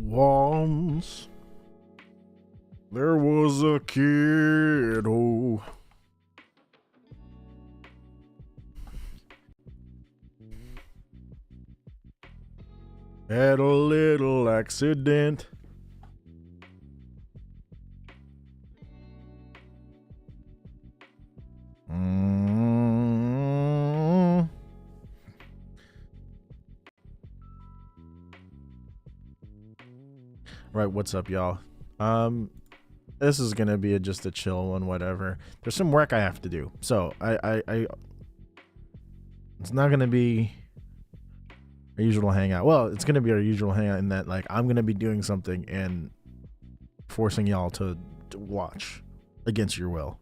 Once there was a kid who had a little accident. Right, what's up, y'all? This is gonna be just a chill one, whatever. There's some work I have to do, so I it's not gonna be our usual hangout. Well, it's gonna be our usual hangout in that, like, I'm gonna be doing something and forcing y'all to watch against your will.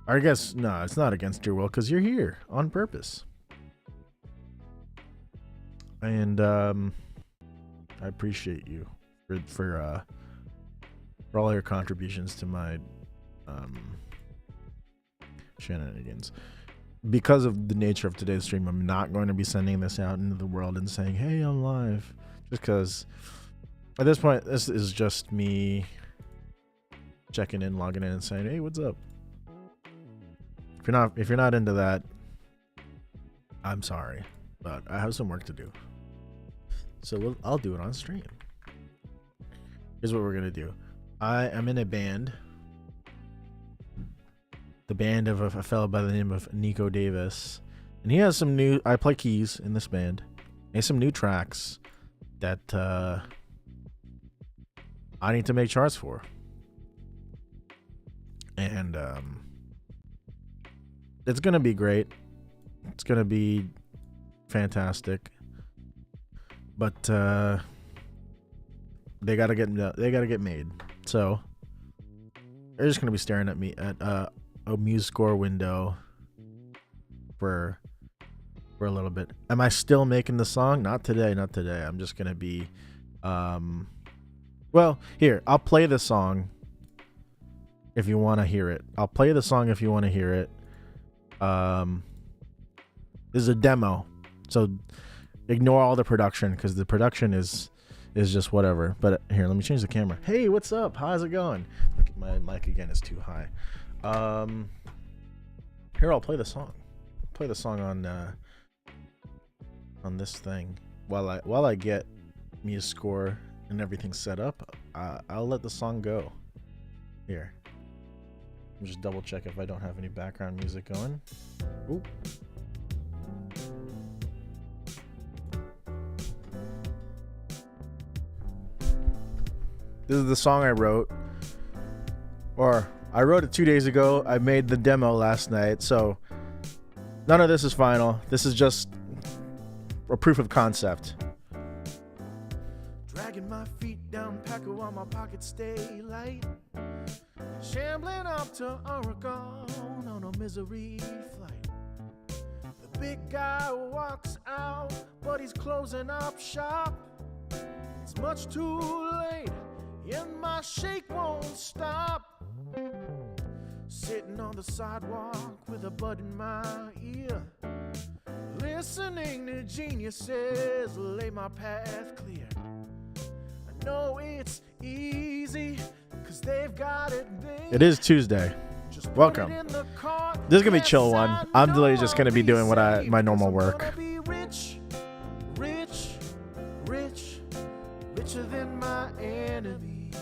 Or I guess no, it's not against your will because you're here on purpose. And I appreciate you for all your contributions to my shenanigans. Because of the nature of today's stream, I'm not going to be sending this out into the world and saying, hey, I'm live. Just because at this point, this is just me checking in, logging in, and saying, hey, what's up? If you're not into that, I'm sorry, but I have some work to do. So I'll do it on stream. Here's what we're gonna do. I am in a band. The band of a fellow by the name of Nico Davis, and he has some new. I play keys in this band. He has some new tracks that I need to make charts for, and it's gonna be great. It's gonna be fantastic, but they gotta get made. So they're just gonna be staring at me at a MuseScore window for a little bit. Am I still making the song? Not today. I'm just gonna be well, here, I'll play the song if you want to hear it. This is a demo, so ignore all the production because the production is just whatever. But here, let me change the camera. Hey, what's up? How's it going? Look, my mic again is too high. Here, I'll play the song. Play the song on this thing while I get MuseScore and everything set up. I'll let the song go. Here, just double check if I don't have any background music going. Oop. This is the song I wrote, or I wrote it 2 days ago. I made the demo last night, so none of this is final. This is just a proof of concept. Dragging my feet down Paco while my pockets stay light. Shambling up to Oregon on a misery flight. The big guy walks out, but he's closing up shop. It's much too late, and my shake won't stop. Sitting on the sidewalk with a bud in my ear, listening to geniuses lay my path clear. I know it's easy, cause they've got it there. It is Tuesday. Welcome. This is gonna be a chill one. I'm literally just gonna be doing my normal work. Richer than my enemies.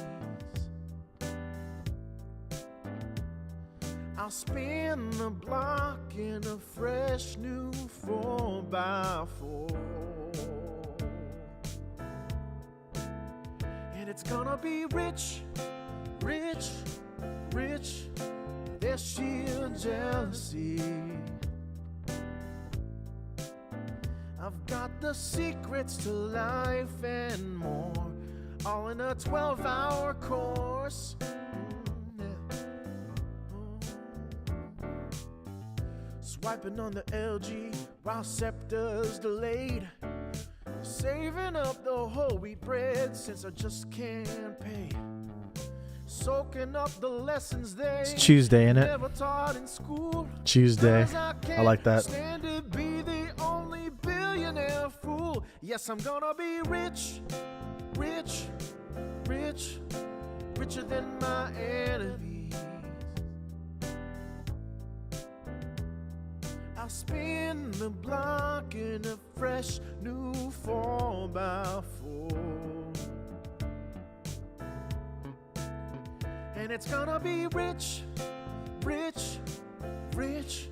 I'll spin the block in a fresh new 4x4. And it's gonna be rich. There's sheer jealousy. I've got the secrets to life and more, all in a 12-hour course. Swiping on the LG while scepter's delayed. Saving up the whole wheat bread since I just can't pay. Soaking up the lessons they it's Tuesday, innit? Never taught in school. Tuesday. I like that. Stand to be the only billionaire fool. Yes, I'm gonna be rich. rich, rich, richer than my enemies. I'll spin the block in a fresh new 4x4. And it's gonna be rich, rich, rich.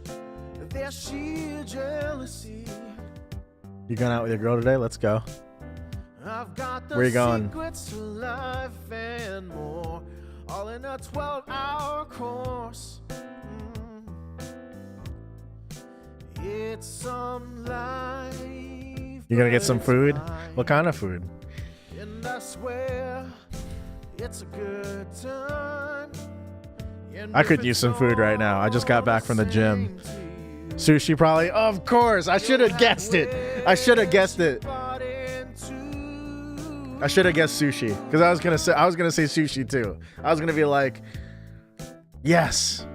There's sheer jealousy. You going out with your girl today? Let's go. I've got the Where you going? Secrets to life and more, all in a 12-hour course. It's some life. You gonna get some food? What kind of food? And I swear it's a good time. I could use some food right now. I just got back from the gym. Sushi probably. Of course. I should have guessed it. I should have guessed it. I should have guessed sushi because I was gonna say sushi too. I was gonna be like, yes.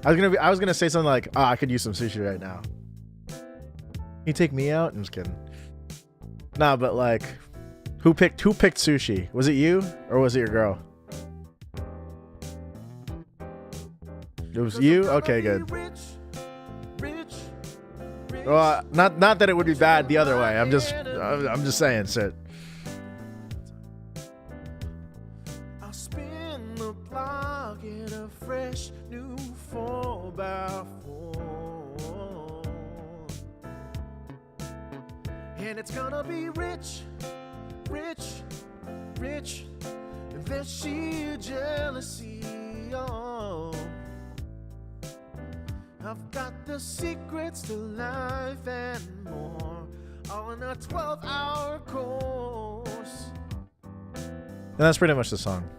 I was gonna say something like, oh, I could use some sushi right now. Can you take me out? I'm just kidding. Nah, but like, who picked sushi? Was it you or was it your girl? It was you? Okay, good. Well, not that it would be bad the other way. I'm just saying, shit. I'll spin the block in a fresh new 4x4. And it's gonna be rich, rich, rich. There's sheer jealousy. Oh. I've got the secrets to life and more, all in a 12-hour course. And that's pretty much the song.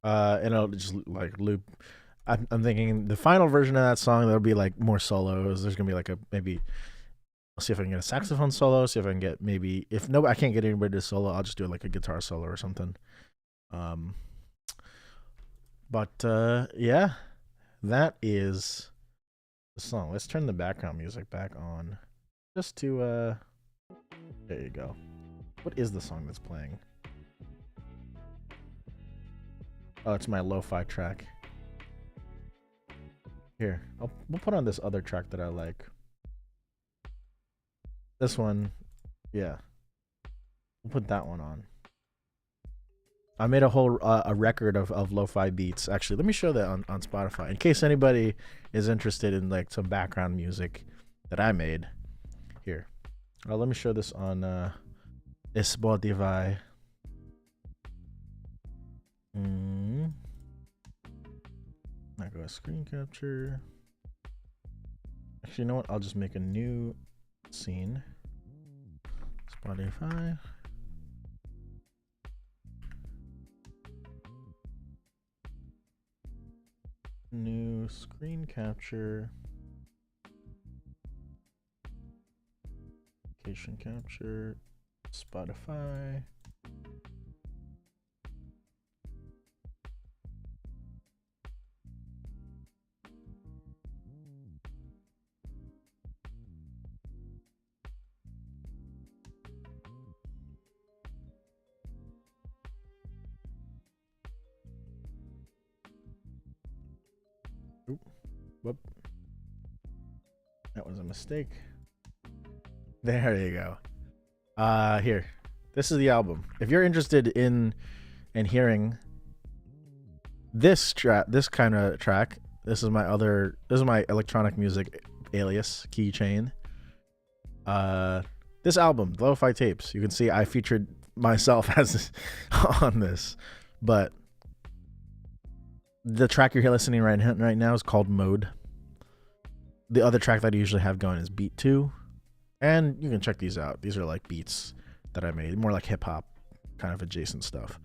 And it'll just like loop. I'm thinking the final version of that song, there'll be like more solos. There's gonna be like maybe. I'll see if I can get a saxophone solo. See if I can get maybe I can't get anybody to solo. I'll just do like a guitar solo or something. But yeah, that is the song. Let's turn the background music back on, just to there you go. What is the song that's playing? Oh, it's my lo-fi track. Here, we'll put on this other track that I like. This one, yeah. We'll put that one on. I made a whole a record of lo-fi beats. Actually, let me show that on Spotify in case anybody is interested in like some background music that I made. Here, let me show this on Spotify. I go to screen capture. Actually, you know what? I'll just make a new scene. Spotify. New screen capture. Location capture. Spotify. Oop, whoop. That was a mistake. There you go. Here. This is the album. If you're interested in hearing this kind of track, this is my electronic music alias keychain. This album, Lo-Fi Tapes. You can see I featured myself as on this, but the track you're listening right now is called Mode. The other track that I usually have going is Beat 2. And you can check these out. These are like beats that I made. More like hip hop kind of adjacent stuff.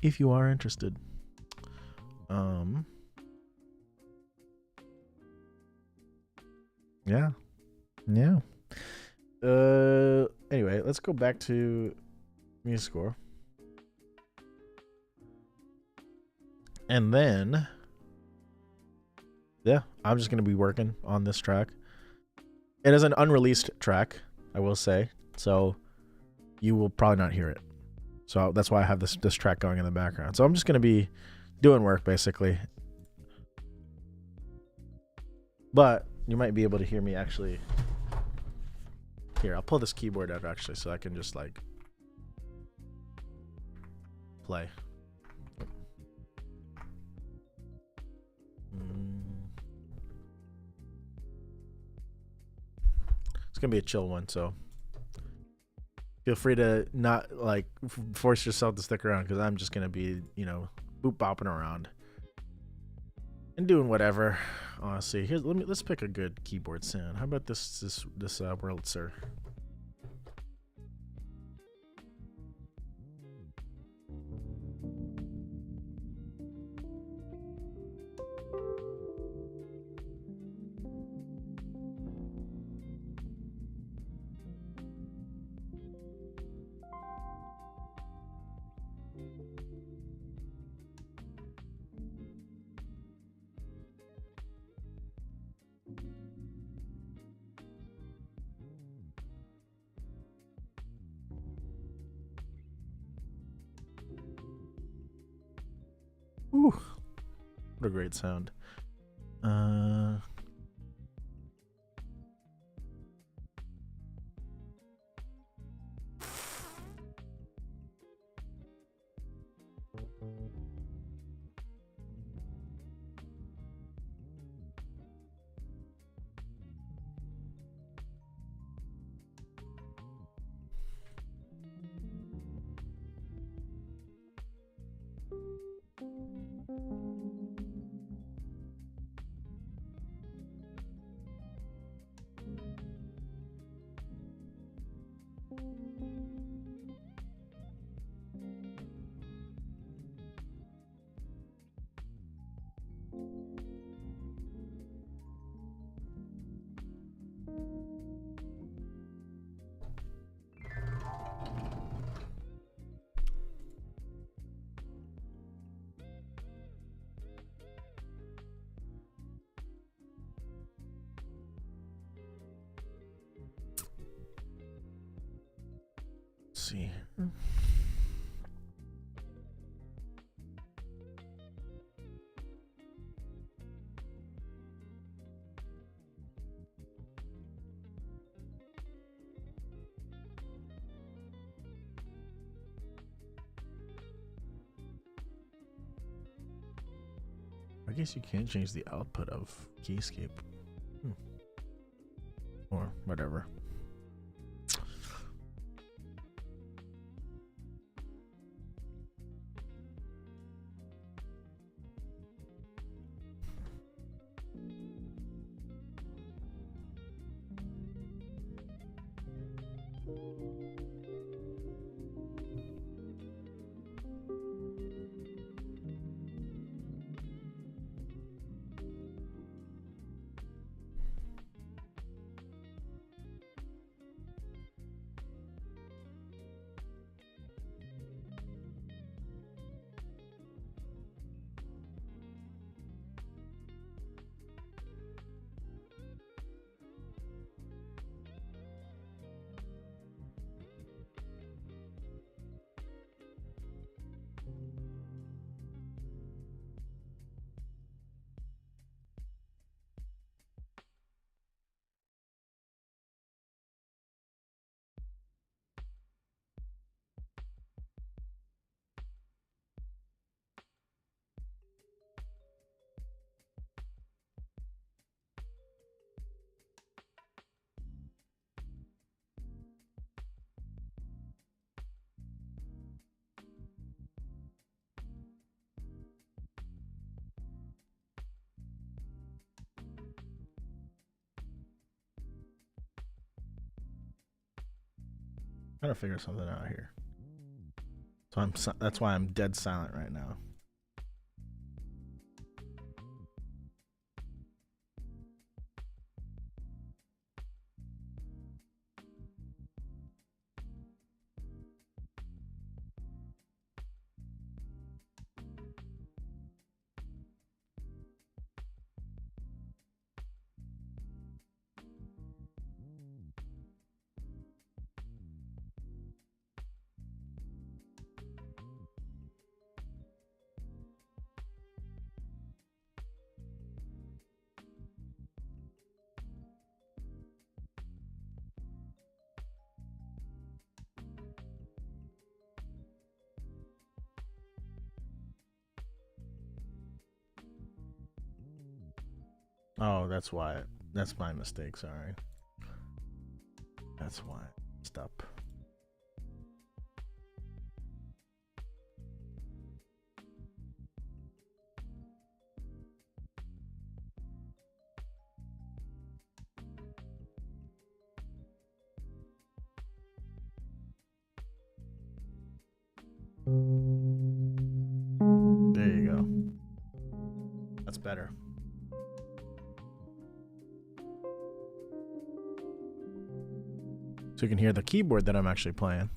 If you are interested. Yeah. Anyway, let's go back to music score. And then, yeah, I'm just going to be working on this track. It is an unreleased track, I will say. So you will probably not hear it. So that's why I have this track going in the background. So I'm just going to be doing work basically. But you might be able to hear me actually. Here, I'll pull this keyboard out actually so I can just like play. It's going to be a chill one, so feel free to not like force yourself to stick around because I'm just going to be, you know, boop bopping around and doing whatever. Honestly, here, let's pick a good keyboard sound. How about this Wurlitzer? Ooh, what a great sound. Let's see. I guess you can't change the output of Keyscape. Or whatever. I'm trying to figure something out here. So that's why I'm dead silent right now. Oh, that's why. That's my mistake. Sorry. That's why. Stop. There you go. That's better. So you can hear the keyboard that I'm actually playing.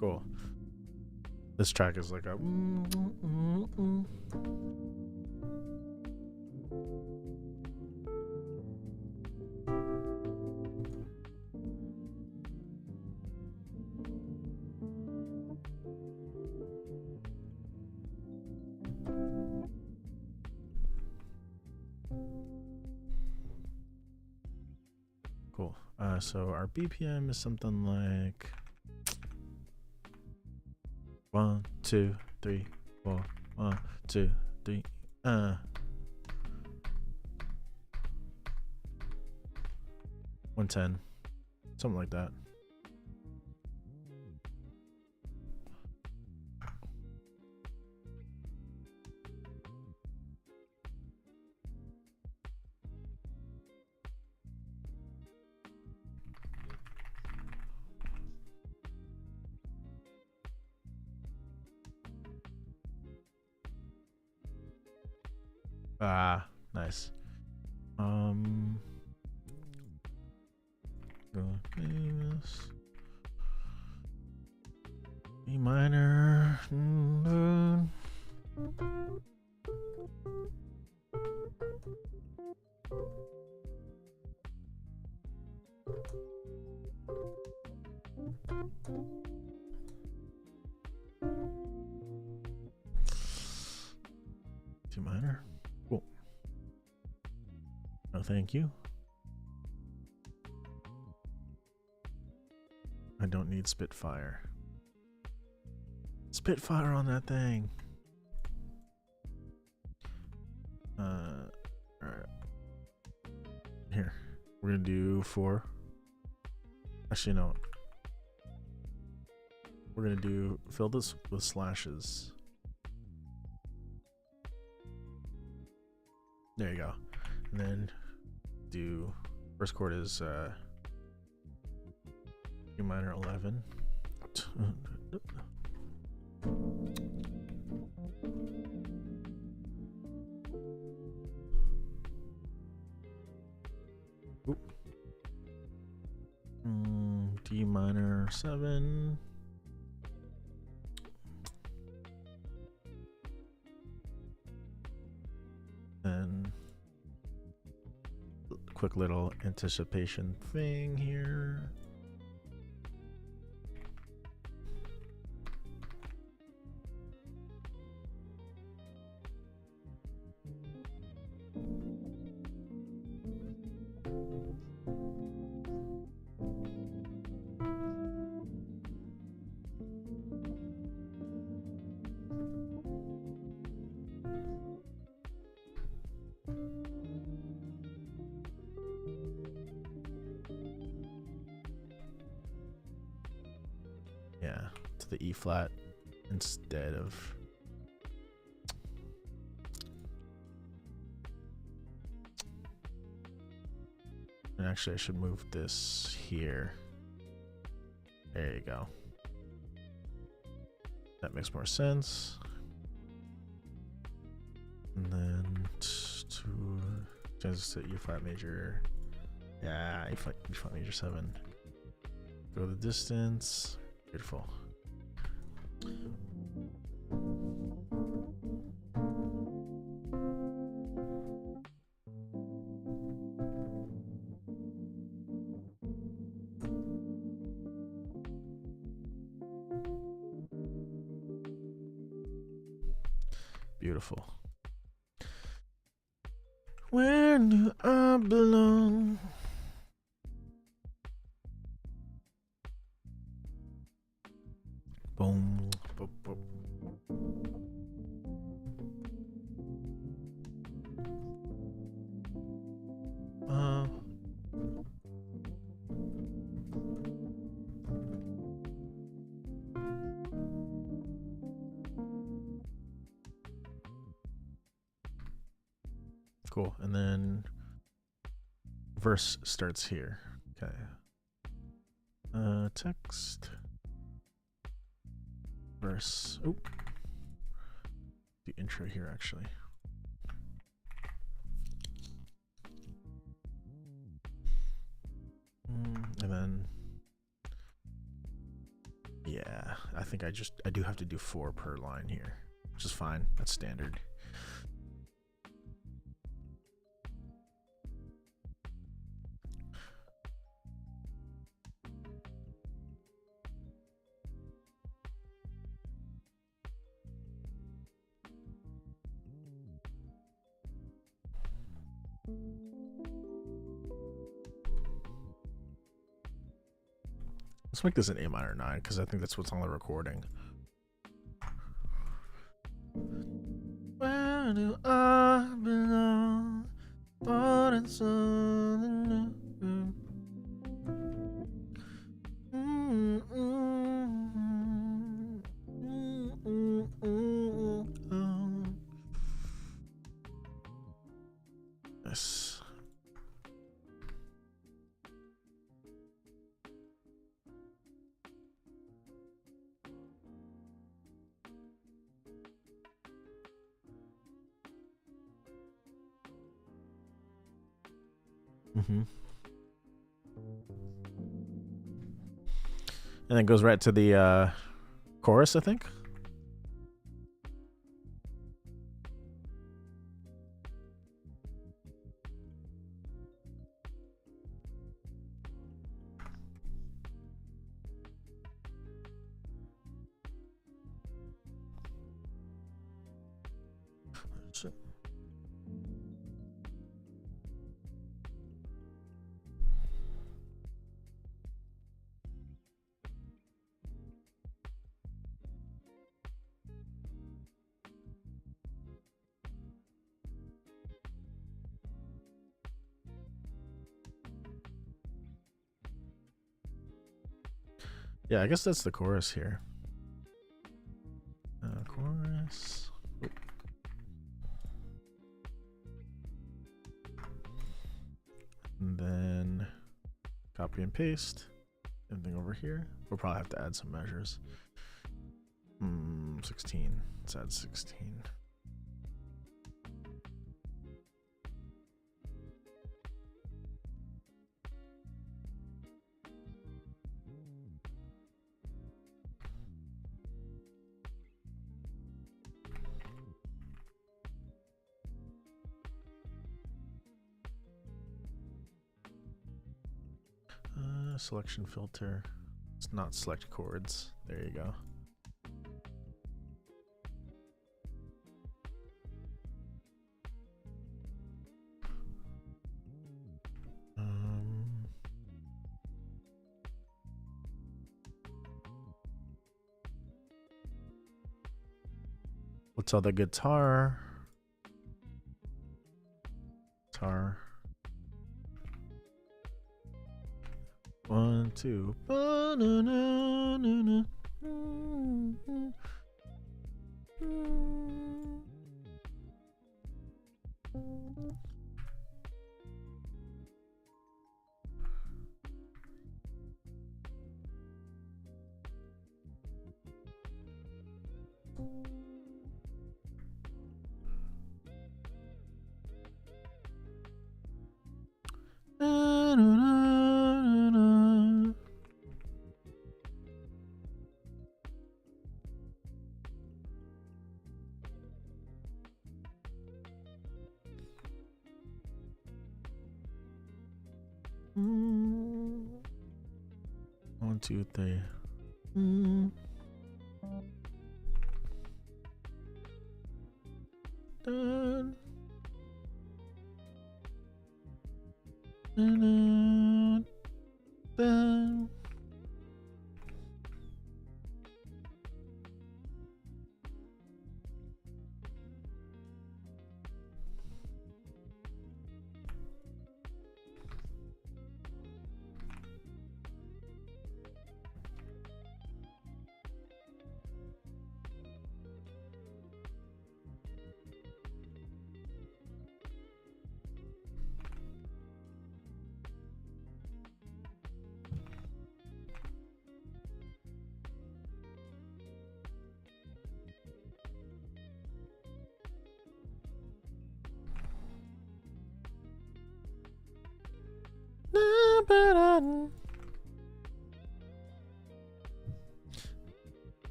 Cool. This track is like a. Cool. So our BPM is something like 1, 2, 3, 4. 1, 2, 3. 110, something like that. Ah, nice. E minor. D minor. Cool. No, thank you. I don't need Spitfire. Spitfire on that thing. Alright. Here. We're gonna do 4. Actually, no. We're gonna do fill this with slashes. There you go. And then do first chord is E minor 11. D minor 7. And quick little anticipation thing here. Yeah, to the E flat instead of. And actually, I should move this here. There you go. That makes more sense. And then to just E flat major. Yeah, E flat major 7. Go the distance. Beautiful. Beautiful. Where do I belong? Boom. Boop, boop. Cool. And then verse starts here. Okay. Text. Verse. Oh. The intro here, actually. And then, yeah, I think I do have to do 4 per line here, which is fine. That's standard. Let's make this an A minor 9 because I think that's what's on the recording. Where do I belong? What is something new? Yes. And then goes right to the chorus, I think. Yeah, I guess that's the chorus here. Chorus. Oh. And then copy and paste. Everything over here. We'll probably have to add some measures. 16. Let's add 16. Selection filter. It's not select chords. There you go. What's all the guitar? Guitar. 1, 2. One, two, three. dun. Dun, dun, dun.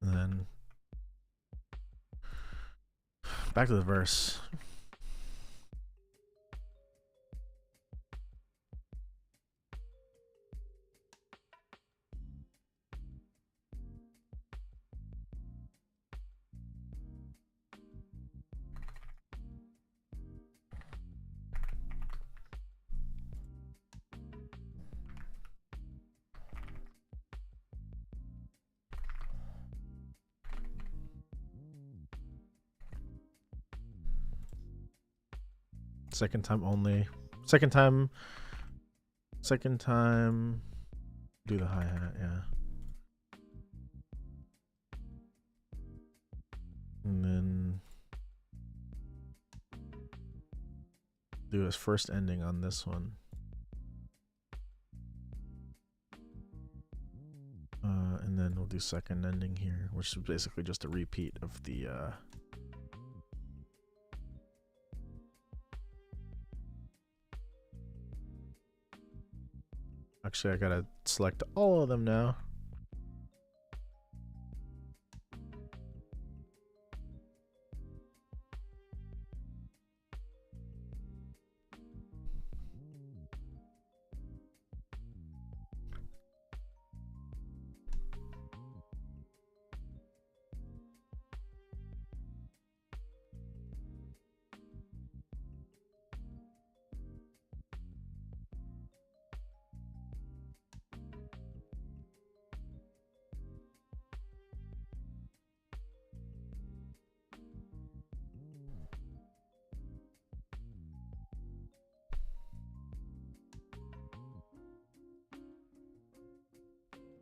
And then back to the verse. Second time only. Second time. Do the hi-hat, yeah. And then do his first ending on this one. And then we'll do second ending here, which is basically just a repeat of the actually I gotta select all of them now.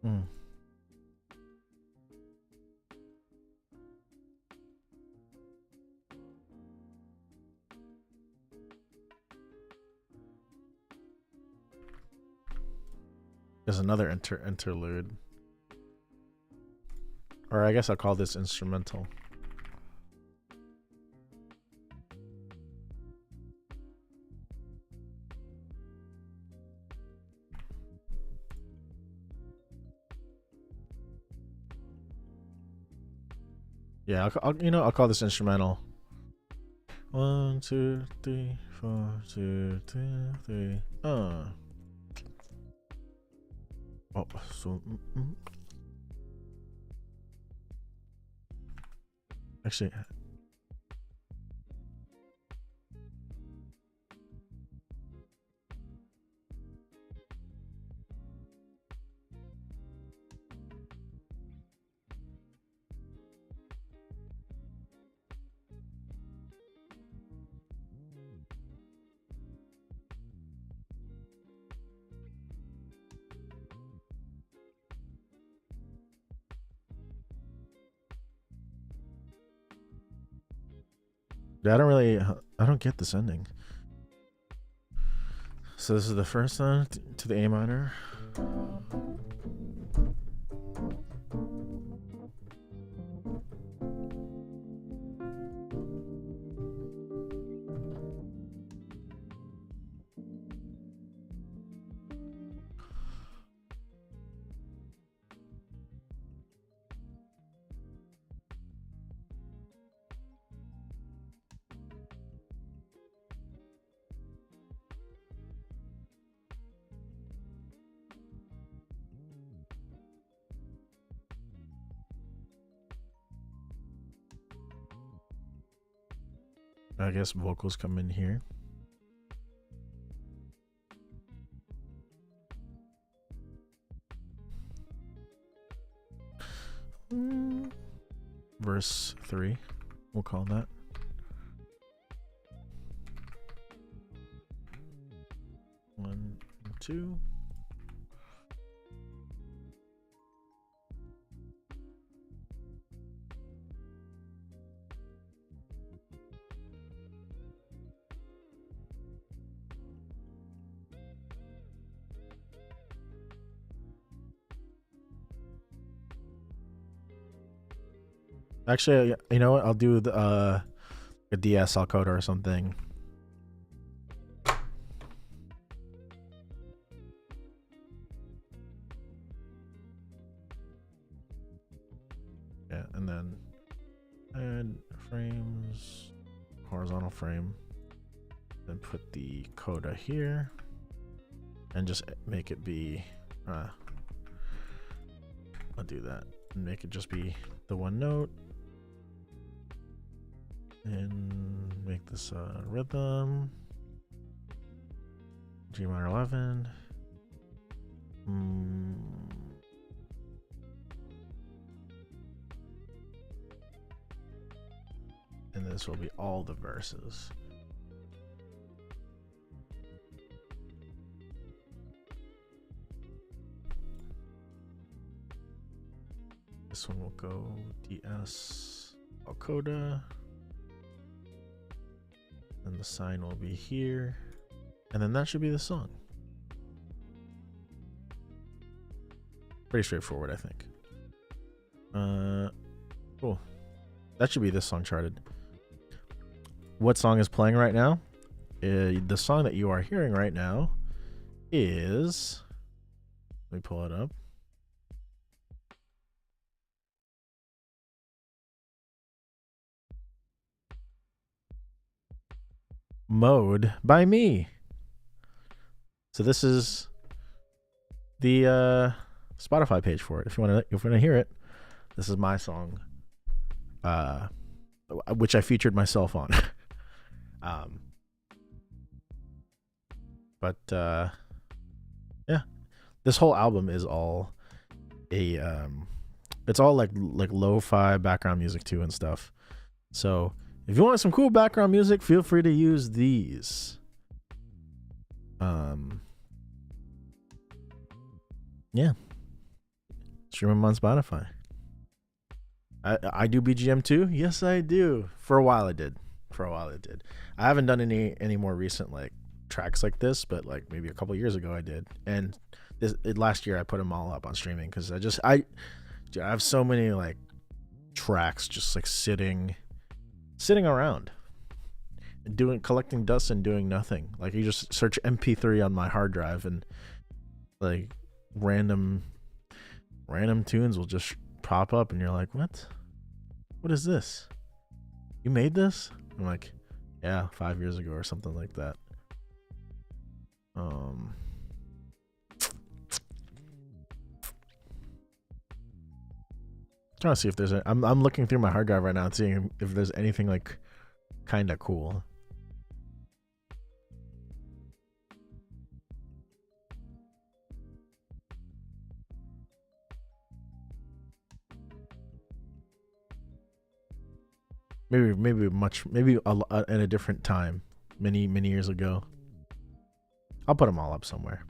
Hmm. There's another interlude. Or I guess I'll call this instrumental. Yeah, I'll call this instrumental. 1, 2, 3, 4, 2, 2, 3. Oh, so actually, I don't get this ending. So this is the first one to the A minor. I guess vocals come in here. Verse 3, we'll call that. One, two. Actually, you know what? I'll do the a DSL coder or something. Yeah, and then add frames, horizontal frame, then put the coda here, and just make it be. I'll do that and make it just be the one note. And make this rhythm, G minor 11. And this will be all the verses. This one will go DS Alcoda. And the sign will be here. And then that should be the song. Pretty straightforward, I think. Cool. That should be this song charted. What song is playing right now? The song that you are hearing right now is... Let me pull it up. Mode by me. So this is the Spotify page for it. If you want to hear it, this is my song, which I featured myself on. But yeah, this whole album is all it's all like lo-fi background music too and stuff. So if you want some cool background music, feel free to use these. Yeah. Stream them on Spotify. I do BGM too. Yes, I do. For a while I did. I haven't done any more recent like tracks like this, but like maybe a couple years ago I did. And last year I put them all up on streaming because I have so many like tracks just like sitting around collecting dust and doing nothing. Like you just search MP3 on my hard drive and like random tunes will just pop up and you're like, what is this? You made this? I'm like, yeah, 5 years ago or something like that. Trying to see if there's I'm looking through my hard drive right now and seeing if there's anything like kind of cool. Maybe at a different time, many years ago. I'll put them all up somewhere.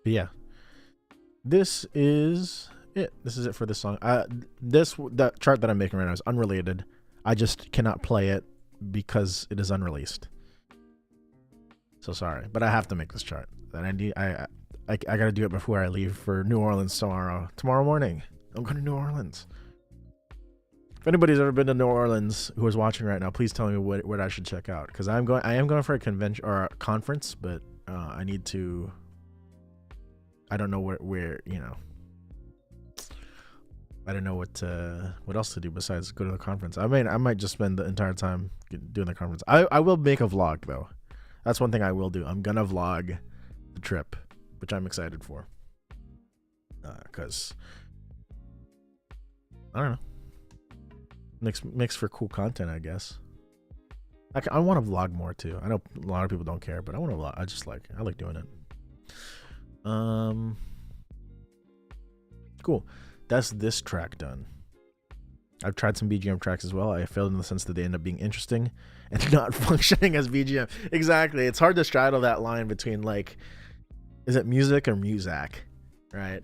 But yeah, this is it. This is it for this song. That chart that I'm making right now is unrelated. I just cannot play it because it is unreleased. So sorry, but I have to make this chart. And I gotta do it before I leave for New Orleans tomorrow morning. I'm going to New Orleans. If anybody's ever been to New Orleans who is watching right now, please tell me what I should check out, because I am going for a convention or a conference, but I need to. I don't know where I don't know what else to do besides go to the conference. I mean, I might just spend the entire time doing the conference. I will make a vlog though. That's one thing I will do. I'm gonna vlog the trip, which I'm excited for. Cause I don't know, makes for cool content, I guess. I want to vlog more too. I know a lot of people don't care, but I want to vlog. I like doing it. Cool. That's this track done. I've tried some BGM tracks as well. I failed in the sense that they end up being interesting and not functioning as BGM. Exactly. It's hard to straddle that line between like, is it music or Muzak, right?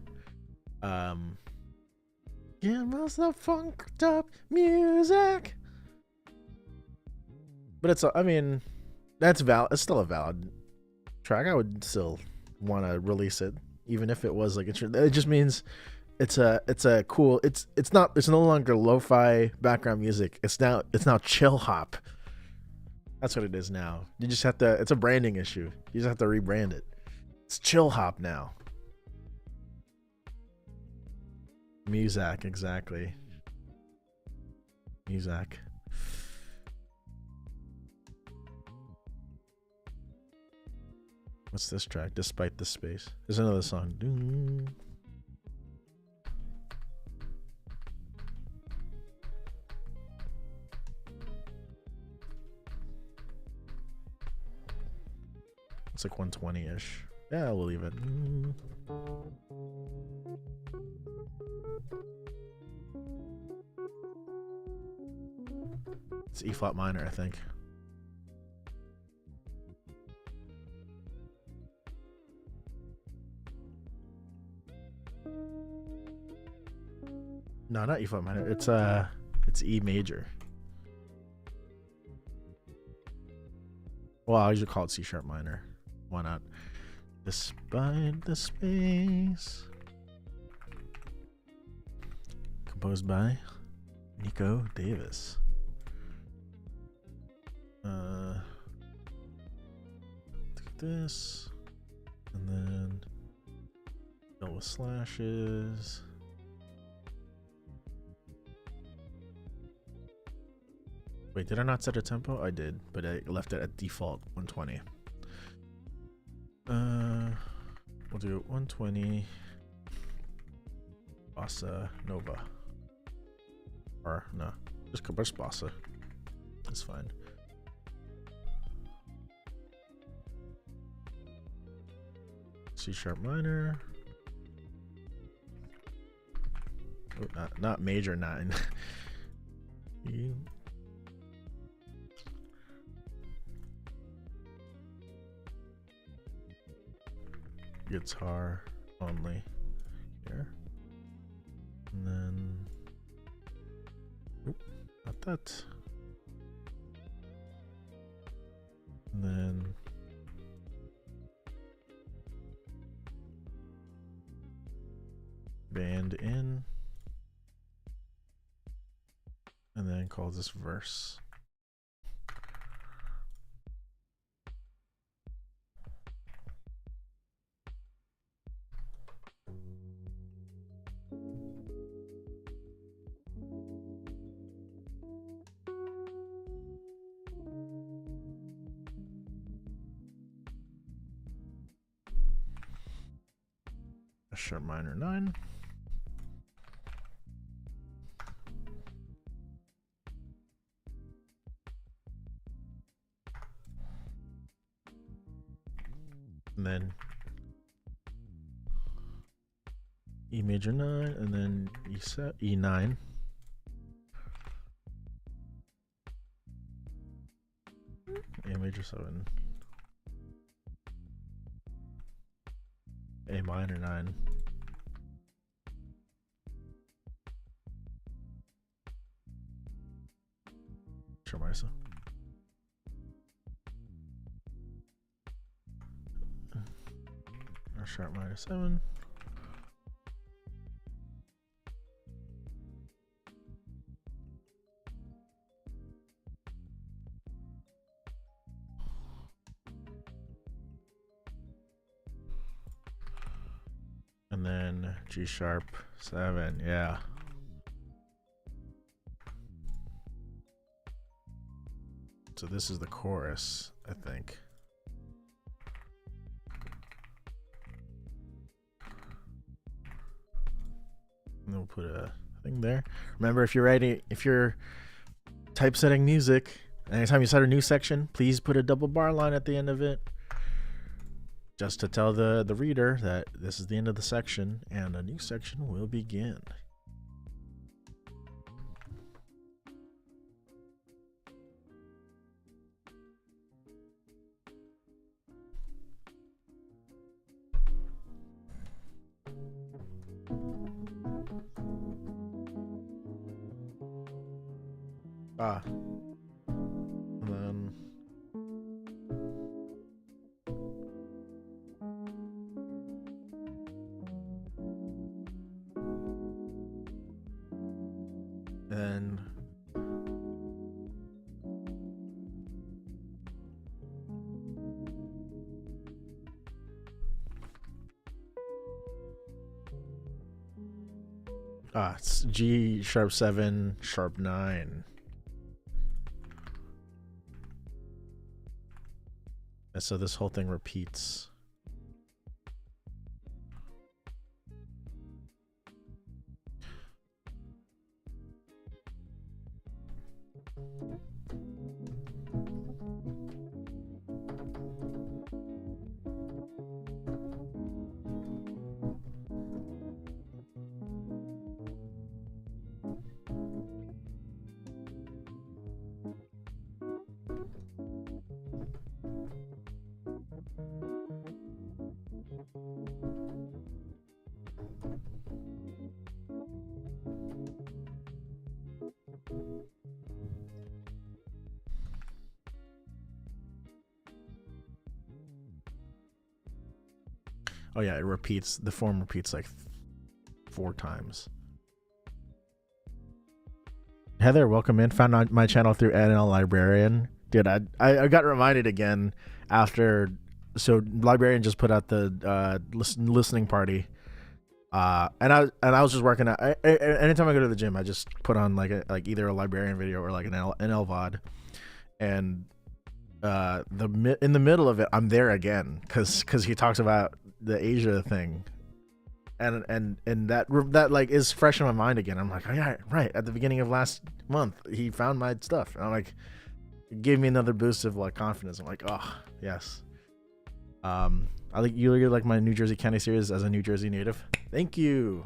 Yeah, most the funked up music. But it's, I mean, that's valid. It's still a valid track. I would still want to release it, even if it was like, it just means it's a cool, it's no longer lo-fi background music. It's now chill hop. That's what it is now. You just have to, it's a branding issue. You just have to rebrand it. It's chill hop now. Muzak, exactly. Muzak. What's this track? Despite the Space. There's another song. It's like 120-ish. Yeah, we'll leave it. It's E flat minor, I think. No, not E flat minor. It's E major. Well, I usually call it C sharp minor. Why not? Despite the Space. Composed by Nico Davis. Look at this. And then dealt with slashes. Wait, did I not set a tempo? I did, but I left it at default 120. We'll do 120 bossa nova. Or no, just bossa. That's fine. C sharp minor. Oh, not major 9. Guitar only here, and then not that, and then band in, and then call this verse. Sharp minor 9. And then E major 9, and then E9. A major 7. A minor 9. Sure, myself. Or sharp minor 7. And then G sharp 7, yeah. So this is the chorus, I think. And we'll put a thing there. Remember, if you're typesetting music, anytime you start a new section, please put a double bar line at the end of it, just to tell the reader that this is the end of the section and a new section will begin. And then it's G sharp 7 sharp 9. And so this whole thing repeats. Oh yeah, it repeats. The form repeats like 4 times. Heather, welcome in. Found on my channel through NL Librarian. Dude, I got reminded again after. So Librarian just put out the listening party, and I was just working out. Anytime I go to the gym, I just put on like either a Librarian video or like an LVOD, and in the middle of it, I'm there again because he talks about the Asia thing, and that like is fresh in my mind again. I'm like, oh, yeah, right. At the beginning of last month, he found my stuff, and I'm like, it gave me another boost of like confidence. I'm like, oh yes. I think you like my New Jersey County series as a New Jersey native. Thank you.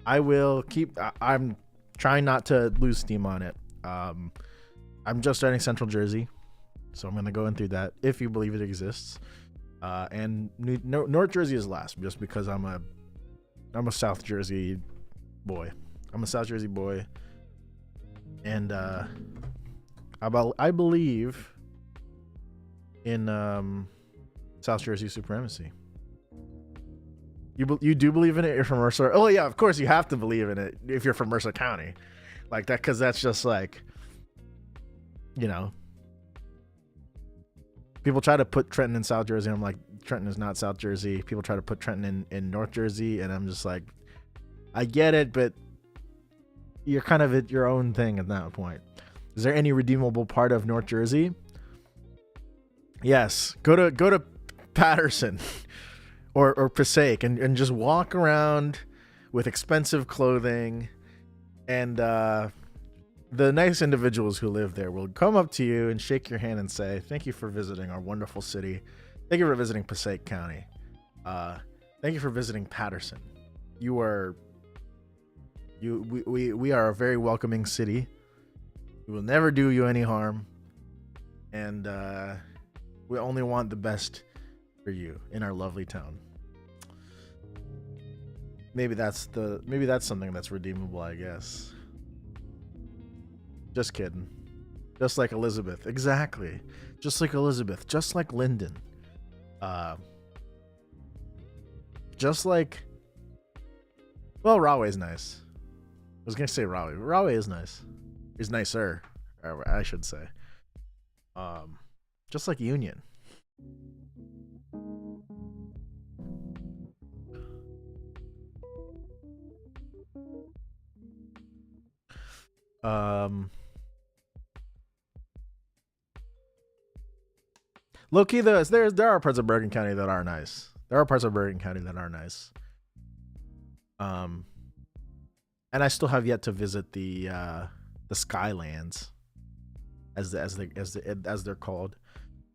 I will keep. I'm trying not to lose steam on it. I'm just starting Central Jersey, so I'm gonna go in through that if you believe it exists. And North Jersey is last, just because I'm a South Jersey boy. I'm a South Jersey boy, and I believe in South Jersey supremacy. You do believe in it? You're from Mercer. Oh yeah, of course you have to believe in it if you're from Mercer County, like that, because that's just like, you know. People try to put Trenton in South Jersey, and I'm like, Trenton is not South Jersey. People try to put Trenton in North Jersey, and I'm just like, I get it, but you're kind of at your own thing at that point. Is there any redeemable part of North Jersey? Yes. Go to Patterson or Passaic and just walk around with expensive clothing, and the nice individuals who live there will come up to you and shake your hand and say, thank you for visiting our wonderful city. Thank you for visiting Passaic County. Thank you for visiting Patterson. We are a very welcoming city. We will never do you any harm. And we only want the best for you in our lovely town. Maybe that's something that's redeemable, I guess. Just kidding. Just like Elizabeth. Exactly. Just like Elizabeth. Just like Lyndon. Just like... Well, Rahway's nice. I was going to say Rahway. Rahway is nice. He's nicer, I should say. Just like Union. Low key, there are parts of Bergen County that are nice. There are parts of Bergen County that are nice. And I still have yet to visit the Skylands, as they're called,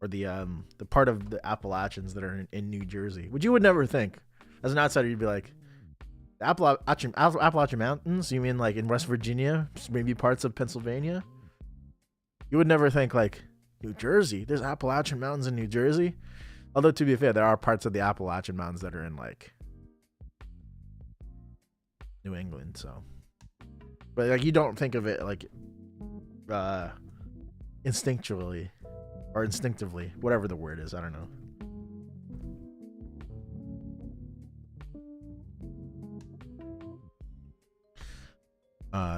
or the part of the Appalachians that are in New Jersey, which you would never think. As an outsider, you'd be like, Appalachian Mountains? You mean like in West Virginia, maybe parts of Pennsylvania? You would never think like New Jersey. There's Appalachian Mountains in New Jersey. Although to be fair, there are parts of the Appalachian Mountains that are in like New England. So, but like you don't think of it like instinctually or instinctively, whatever the word is. I don't know.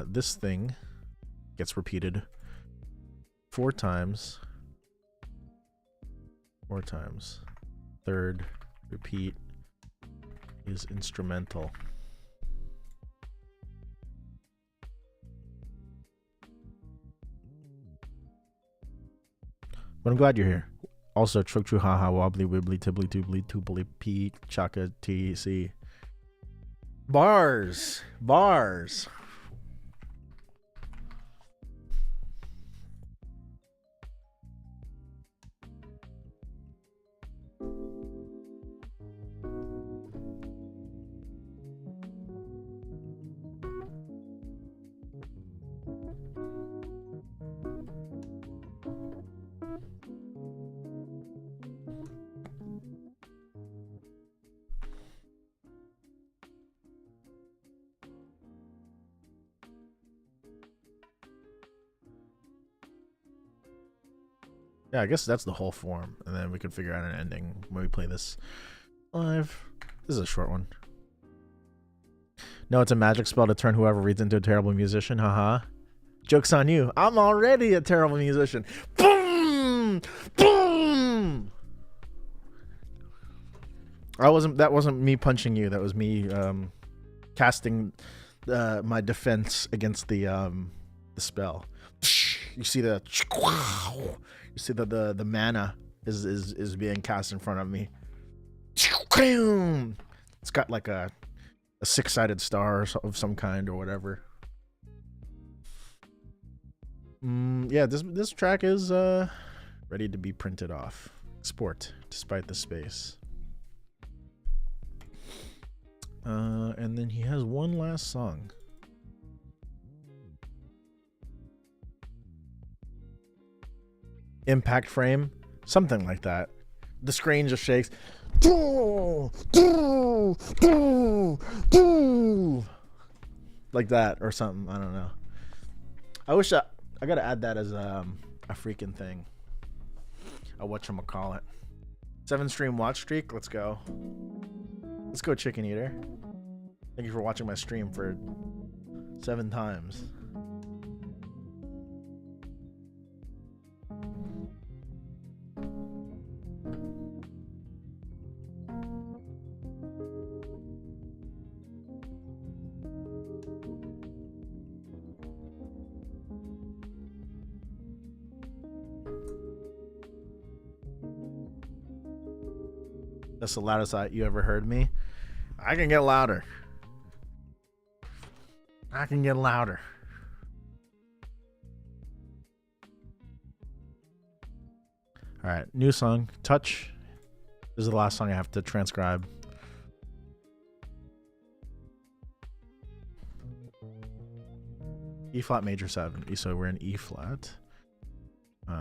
This thing gets repeated 4 times. 4 times. Third repeat is instrumental. But I'm glad you're here. Also, chuk chu ha ha wobbly wibbly tibbly toobly toobly pee chaka tc. Bars. Yeah, I guess that's the whole form, and then we can figure out an ending when we play this live. This is a short one. No, it's a magic spell to turn whoever reads into a terrible musician. Haha. Joke's on you. I'm already a terrible musician. Boom! Boom! That wasn't me punching you. That was me casting my defense against the spell. You see the mana is being cast in front of me. It's got like a 6-sided star of some kind or whatever. Yeah, this track is ready to be printed off. Export despite the space. And then he has one last song. Impact frame, something like that. The screen just shakes. Like that or something. I don't know. I wish I gotta add that as a freaking thing. A whatchamacallit. 7-stream watch streak. Let's go. Let's go, Chicken Eater. Thank you for watching my stream for 7 times. That's the loudest you ever heard me. I can get louder. I can get louder. All right, new song, Touch. This is the last song I have to transcribe. E flat major 7. So we're in E flat,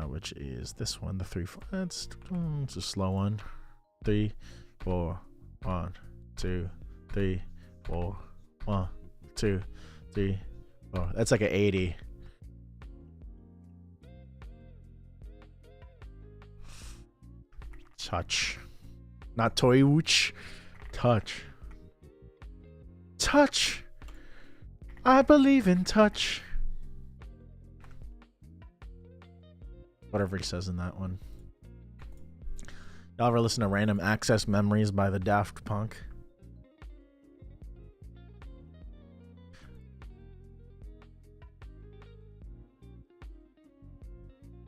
which is this one, the 3 flats. It's a slow one. 3, 4, 1, 2, 3, 4, 1, 2, 3, 4. That's like an 80. Touch. Not toy wooch. Touch. Touch. I believe in touch. Whatever he says in that one. Y'all ever listen to Random Access Memories by the Daft Punk?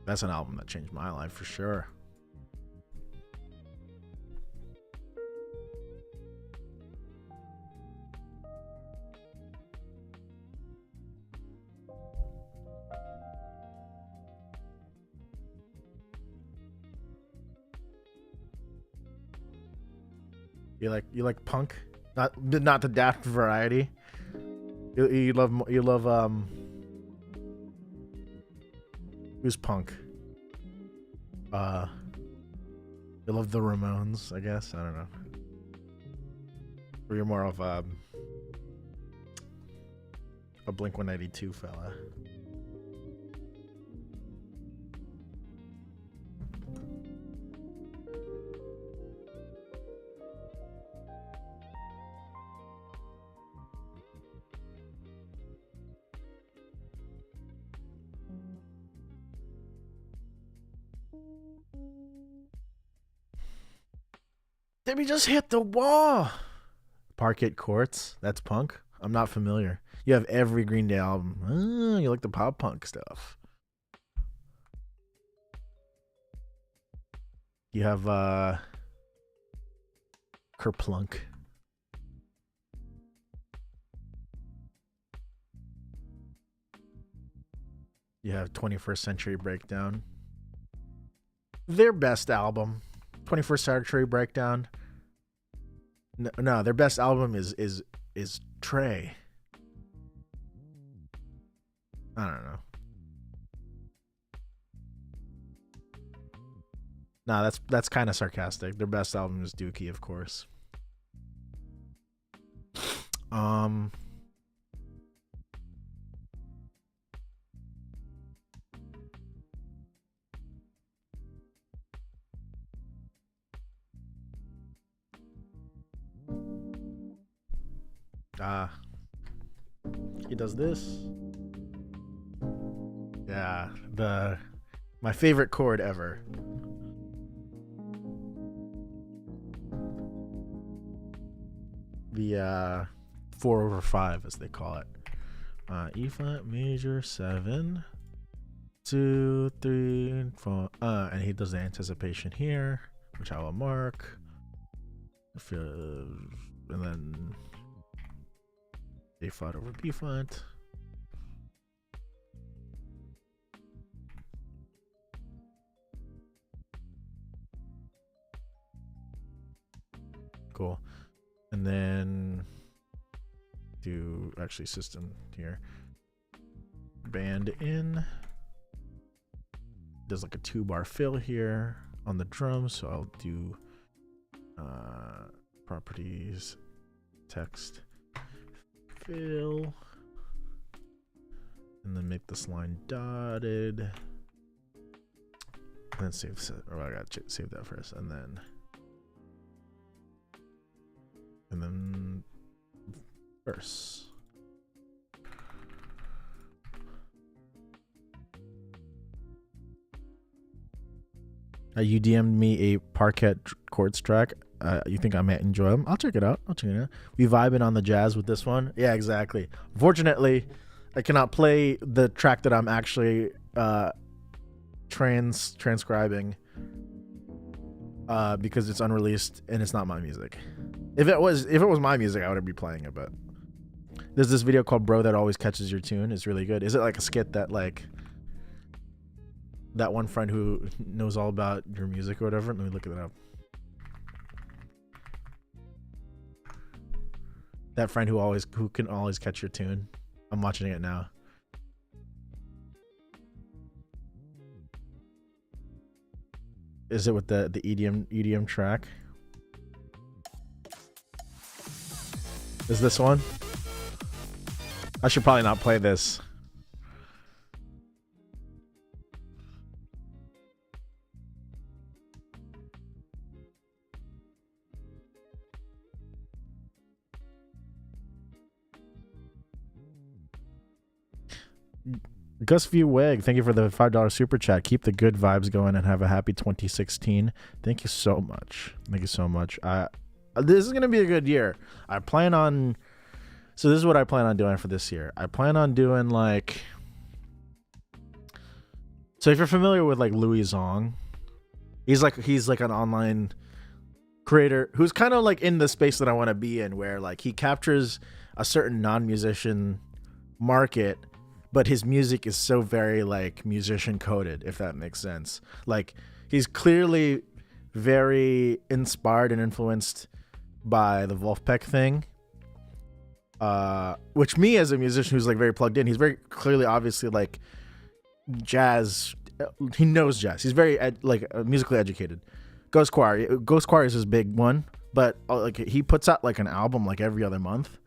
That's an album that changed my life for sure. You like punk, not the daft variety. You love who's punk? You love the Ramones, I guess. I don't know. Or you're more of a Blink-182 fella. Did we just hit the wall? Parquet Courts. That's punk. I'm not familiar. You have every Green Day album. Oh, you like the pop punk stuff. You have Kerplunk. You have 21st Century Breakdown. Their best album. 21st Century Breakdown. No, their best album is Trey. I don't know. Nah, that's kind of sarcastic. Their best album is Dookie, of course. He does this. Yeah, my favorite chord ever. The 4/5 as they call it. E flat major 7, 2, 3, 4. And he does the anticipation here, which I will mark. And then A flat over B flat. Cool. And then do actually system here. Band in. Does like a 2-bar fill here on the drums. So I'll do properties, text, fill, and then make this line dotted. And then save, or I gotta save that first, and then verse. You DM'd me a Parquet chords track. You think I might enjoy them? I'll check it out. We vibing on the jazz with this one. Yeah, exactly. Unfortunately, I cannot play the track that I'm actually transcribing because it's unreleased and it's not my music. If it was my music, I would be playing it. But there's this video called "Bro That Always Catches Your Tune." It's really good. Is it like a skit that like that one friend who knows all about your music or whatever? Let me look it up. That friend who can always catch your tune. I'm watching it now. Is it with the EDM track? Is this one? I should probably not play this. Gus View Weg, thank you for the $5 super chat. Keep the good vibes going and have a happy 2016. Thank you so much. Thank you so much. This is gonna be a good year. So this is what I plan on doing for this year. I plan on doing like. So if you're familiar with like Louis Zong, he's like an online creator who's kind of like in the space that I want to be in, where like he captures a certain non-musician market, but his music is so very like musician coded, if that makes sense. Like he's clearly very inspired and influenced by the Wolfpack thing. Which me as a musician who's like very plugged in, he's very clearly, obviously like jazz. He knows jazz. He's very musically educated. Ghost Choir is his big one, but like he puts out like an album like every other month.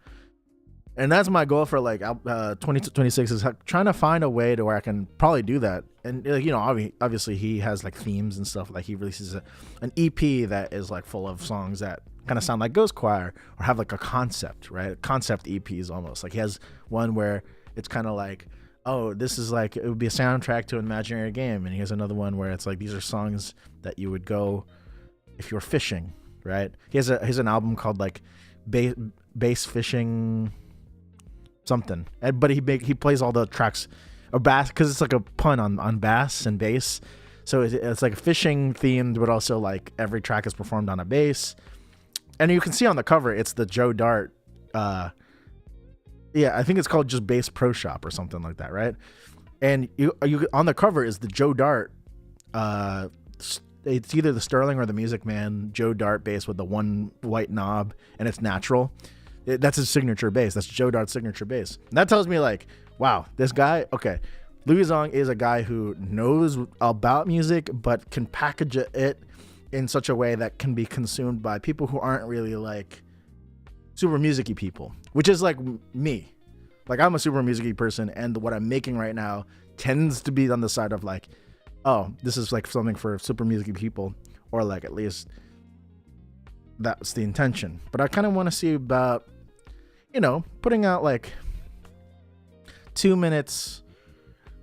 And that's my goal for like 2026 is trying to find a way to where I can probably do that. And you know, obviously he has like themes and stuff. Like he releases an EP that is like full of songs that kind of sound like Ghost Choir or have like a concept, right? Concept EPs almost. Like he has one where it's kind of like, oh, this is like, it would be a soundtrack to an imaginary game. And he has another one where it's like, these are songs that you would go if you're fishing, right? He has an album called like Bass Fishing something, but he plays all the tracks or bass because it's like a pun on bass and bass, so it's like fishing themed, but also like every track is performed on a bass. And you can see on the cover it's the Joe Dart I think it's called just Bass Pro Shop or something like that, right? And you on the cover is the Joe Dart it's either the Sterling or the Music Man Joe Dart bass with the one white knob, and it's natural. That's his signature bass. That's Joe Dart's signature bass. And that tells me like, wow, this guy, okay. Louis Zong is a guy who knows about music, but can package it in such a way that can be consumed by people who aren't really like super music-y people, which is like me. Like I'm a super music-y person, and what I'm making right now tends to be on the side of like, oh, this is like something for super music-y people, or like at least that's the intention. But I kind of want to see about, you know, putting out like 2 minutes,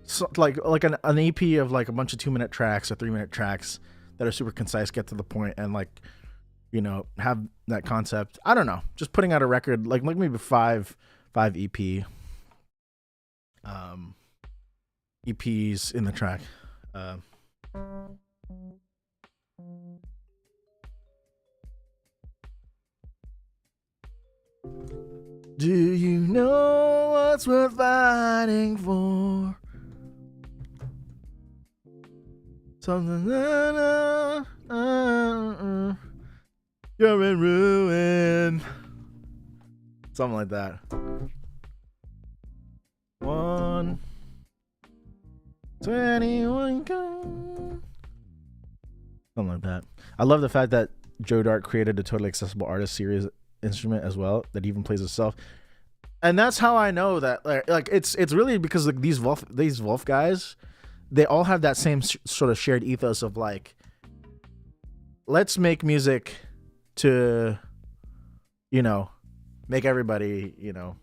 so like an EP of like a bunch of 2-minute tracks or 3-minute tracks that are super concise, get to the point, and like, you know, have that concept. I don't know, just putting out a record like maybe five EP EPs in the track. Do you know what's worth fighting for? Something you're in ruin. Something like that. 121 something like that. I love the fact that Joe Dart created a totally accessible artist series instrument as well that even plays itself, and that's how I know that like it's really because like these Wolf guys, they all have that same sort of shared ethos of like, let's make music to, you know, make everybody, you know,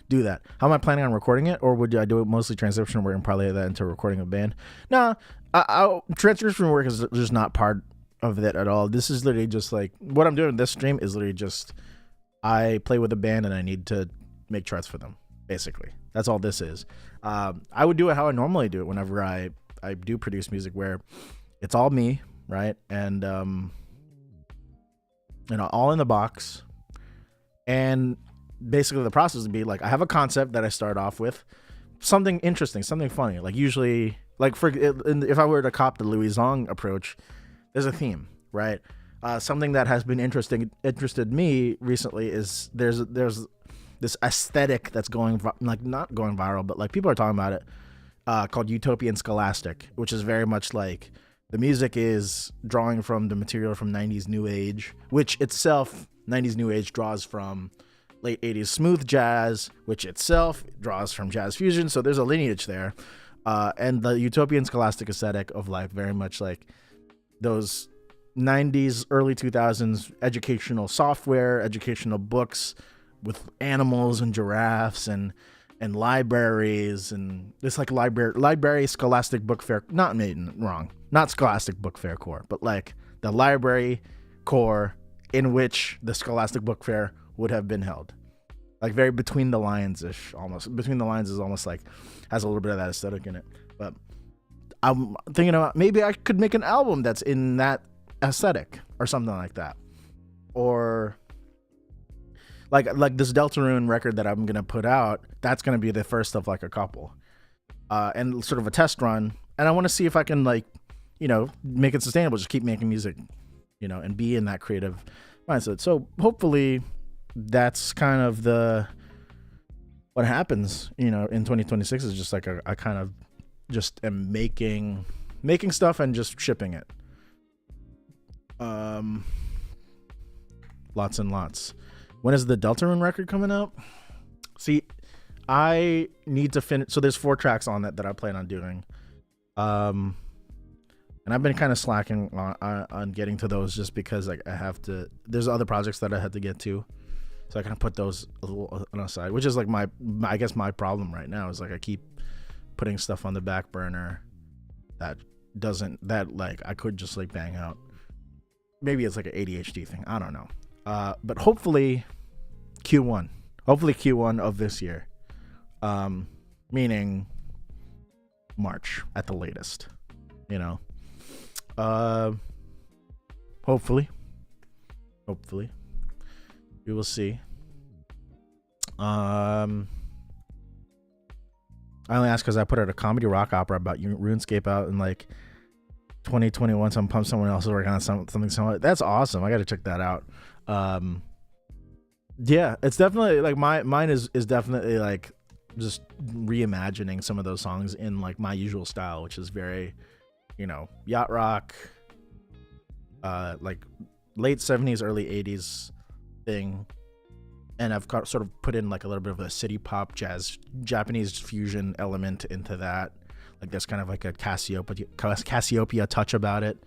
do that. How am I planning on recording it? Or would I do it mostly transcription work and parlay that into recording a band? No, transcription work is just not part of it at all. This is literally just like, what I'm doing in this stream is literally just, I play with a band and I need to make charts for them, basically. That's all this is. I would do it how I normally do it whenever I do produce music, where it's all me, right? And you know, all in the box. And basically the process would be like, I have a concept that I start off with, something interesting, something funny. Like usually, like if I were to cop the Louis Zong approach, there's a theme, right? Something that has been interested me recently is there's this aesthetic that's going like not going viral, but like people are talking about it, called Utopian Scholastic, which is very much like the music is drawing from the material from 90s New Age, which itself 90s New Age draws from late 80s smooth jazz, which itself draws from jazz fusion. So there's a lineage there, and the Utopian Scholastic aesthetic of like very much like those 90s early 2000s educational software, educational books with animals and giraffes and libraries, and this like library Scholastic Book Fair, not Scholastic Book Fair core, but like the library core in which the Scholastic Book Fair would have been held, like very between the lines ish, almost between the lines is almost like has a little bit of that aesthetic in it. But I'm thinking about maybe I could make an album that's in that aesthetic or something like that, or like this Deltarune record that I'm gonna put out, that's gonna be the first of like a couple, and sort of a test run. And I want to see if I can like, you know, make it sustainable, just keep making music you know, and be in that creative mindset. So hopefully that's kind of what happens, you know, in 2026 is just like I kind of just am making stuff and just shipping it. Lots and lots. When is the Deltarune record coming out? See, I need to finish. So there's 4 tracks on that I plan on doing. And I've been kind of slacking on getting to those just because like I have to. There's other projects that I had to get to, so I kind of put those a little on the side, which is like I guess my problem right now is like I keep putting stuff on the back burner that like I could just like bang out. Maybe it's like an ADHD thing. I don't know. But hopefully Q1 of this year, meaning March at the latest, you know. Hopefully we will see. I only ask because I put out a comedy rock opera about RuneScape out in like 2021. So I'm pumped someone else is working on something similar. That's awesome. I got to check that out. Yeah, it's definitely like mine is definitely like just reimagining some of those songs in like my usual style, which is very, you know, yacht rock, like late 70s, early 80s thing. And I've sort of put in like a little bit of a city pop jazz, Japanese fusion element into that. Like there's kind of like a Cassiopeia touch about it.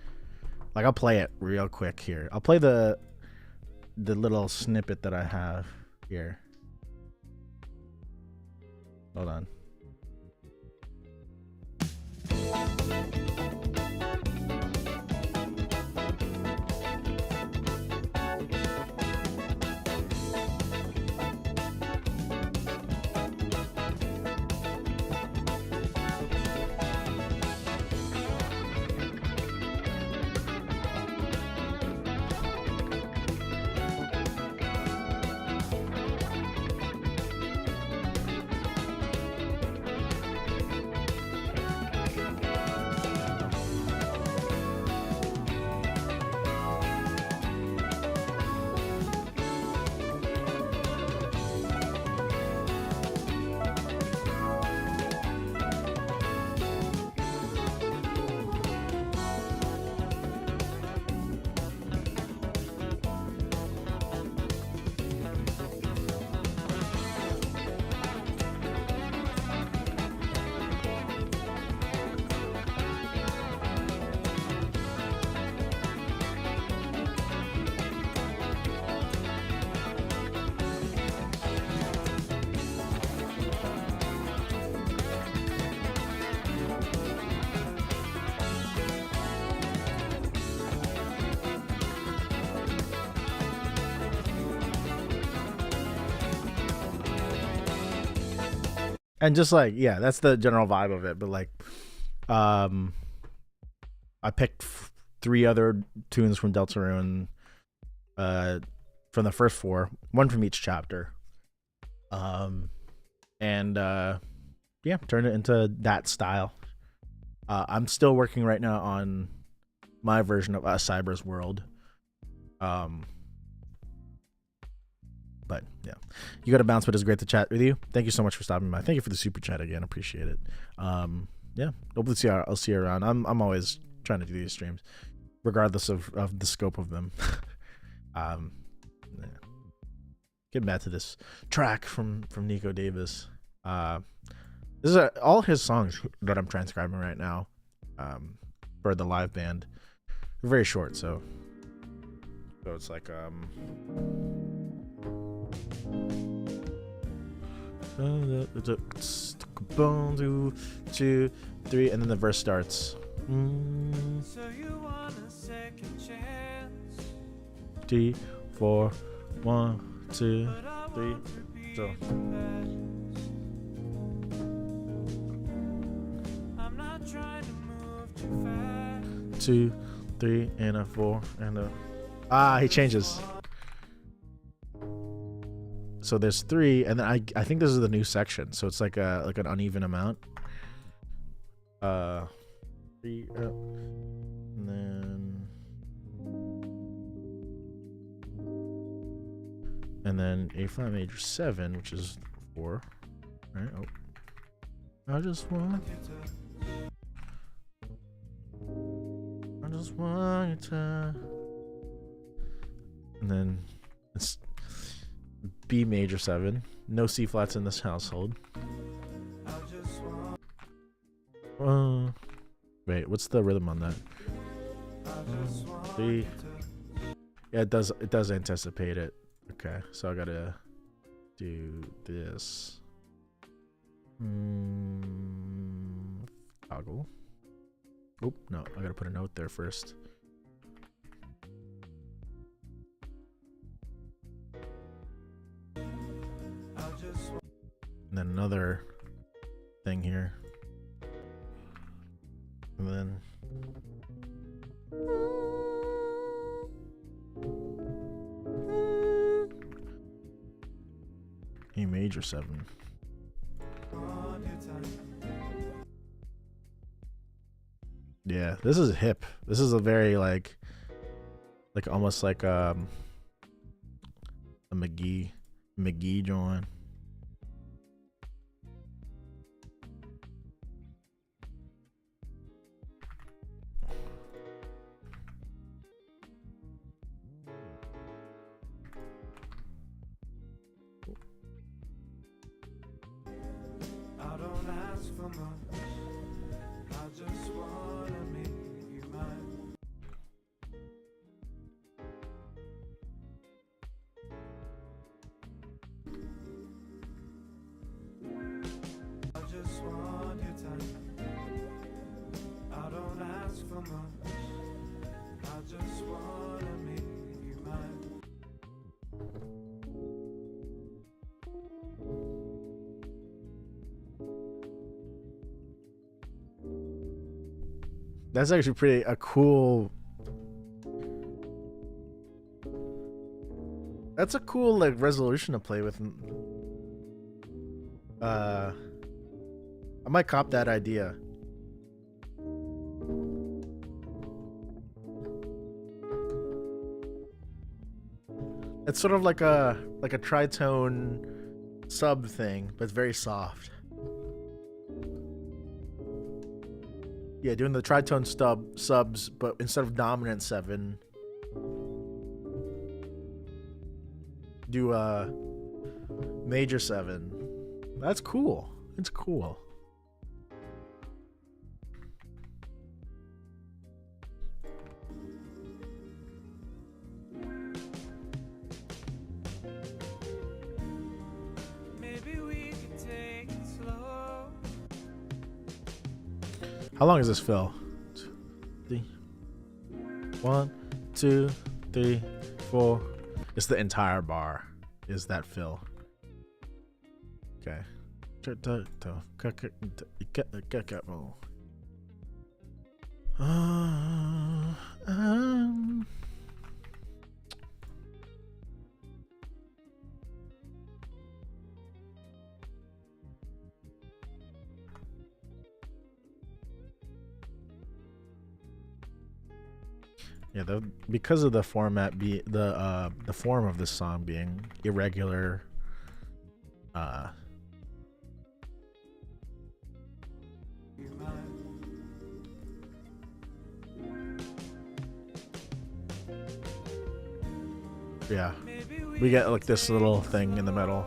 Like I'll play it real quick here. I'll play the little snippet that I have here. Hold on. And just like, yeah, that's the general vibe of it. But like, I picked 3 other tunes from Deltarune, from the first 4, 1 from each chapter. And yeah, turned it into that style. I'm still working right now on my version of Cyber's World. But yeah, you got to bounce, but it's great to chat with you. Thank you so much for stopping by. Thank you for the super chat again. Appreciate it. Yeah, hopefully I'll see you around. I'm always trying to do these streams, regardless of the scope of them. Yeah. Getting back to this track from Nico Davis. This is all his songs that I'm transcribing right now, for the live band. They're very short, so it's like 1, 2, 3, and then the verse starts. So you want a second chance? 3, 4, 1, 2, 3. So. I'm not trying to move too fast. 2, 3, and a 4, and a. He changes. So there's 3, and then I think this is the new section, so it's like an uneven amount. 3, and then And then A flat major 7, which is 4. Right? Oh. I just want you to. And then it's B major 7. No C flats in this household. Wait, what's the rhythm on that? B. Yeah, it does anticipate it. Okay, so I gotta do this. Toggle. Oop, no, I gotta put a note there first. And then another thing here. And then A major 7. Yeah, this is hip. This is a very like almost like a McGee joint. That's actually pretty cool. That's a cool like resolution to play with. I might cop that idea. It's sort of like a tritone sub thing, but it's very soft. Yeah, doing the tritone subs, but instead of dominant 7, do major 7. That's cool. It's cool. How long is this fill? 1, 2, 3, 4. It's the entire bar. Is that fill? Okay. Yeah, because of the format, the form of this song being irregular, yeah, we get like this little thing in the middle.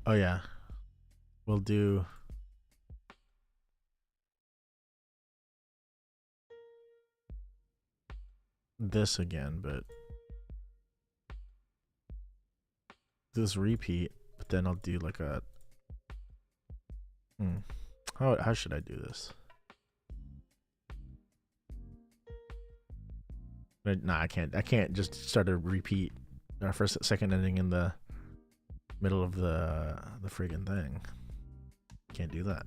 Oh yeah, we'll do this again, but this repeat, but then I'll do like a how should I do this? Nah, I can't just start a repeat our first second ending in the middle of the friggin' thing. Can't do that.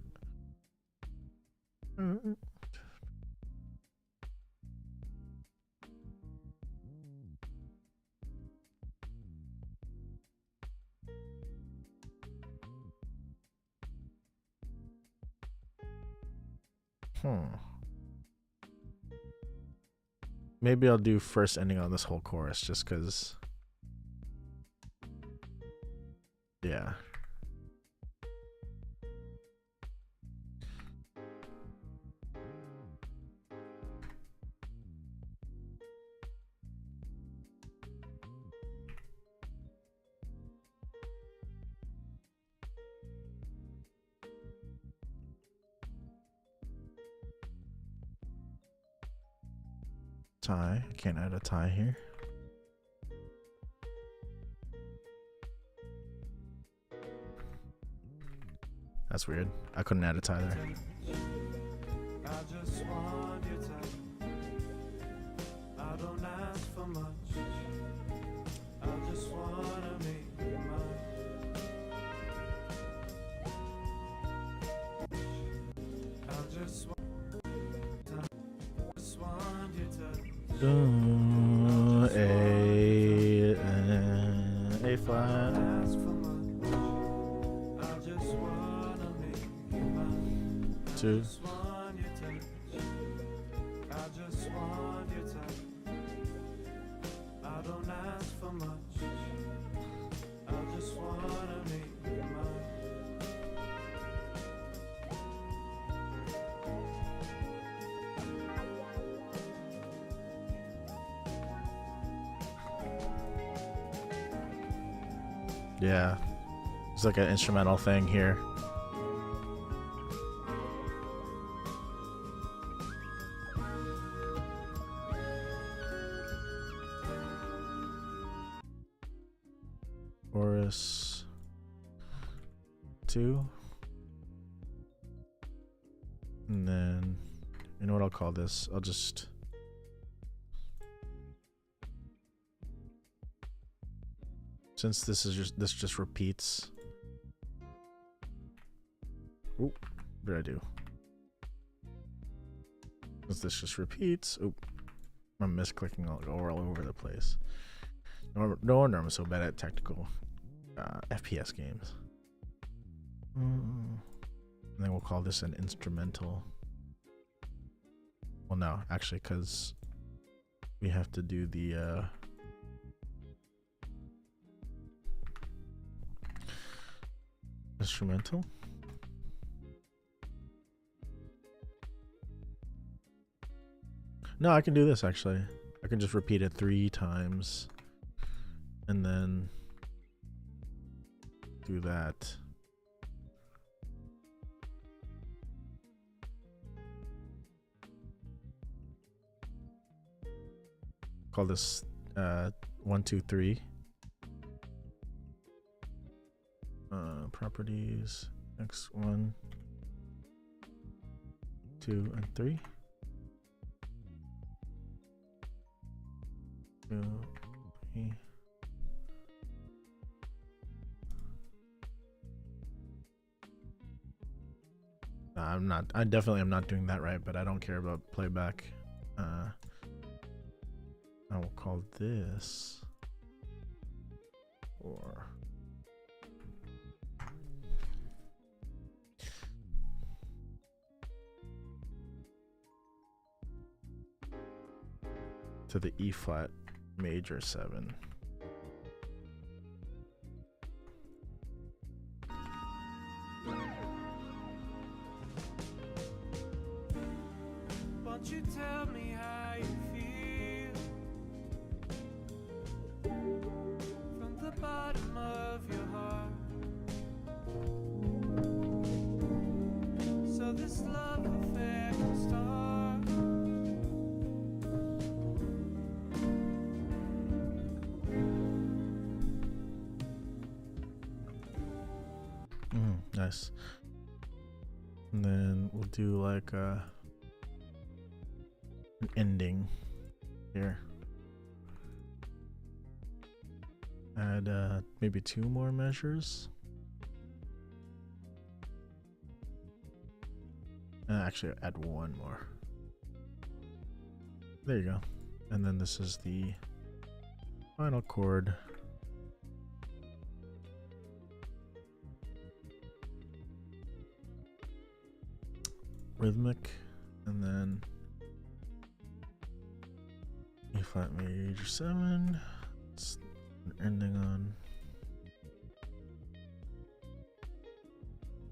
Maybe I'll do first ending on this whole chorus just because. Yeah. Tie. I can't add a tie here. That's weird. I couldn't add a tie there. I just want your time. I don't ask for much. I just wanna make you mine. I just want your touch. A flat. Two. Yeah, it's like an instrumental thing here. Chorus 2, and then you know what I'll call this? I'll just since this just repeats. Oop, what did I do? Since this just repeats. Oop, I'm misclicking all over the place. No wonder I'm so bad at technical FPS games. And then we'll call this an instrumental. Well, no, actually, because we have to do the instrumental. No, I can do this actually. I can just repeat it 3 times and then do that. Call this 1, 2, 3. Properties X1, 2, and 3. 2, 3. I definitely am not doing that right, but I don't care about playback. I will call this or to the E flat major 7. Won't you tell me how you feel from the bottom of your heart? So this love affair can start. Nice. And then we'll do like an ending here. Add maybe 2 more measures. Actually, add 1 more. There you go. And then this is the final chord. Rhythmic, and then E flat major 7. It's ending on.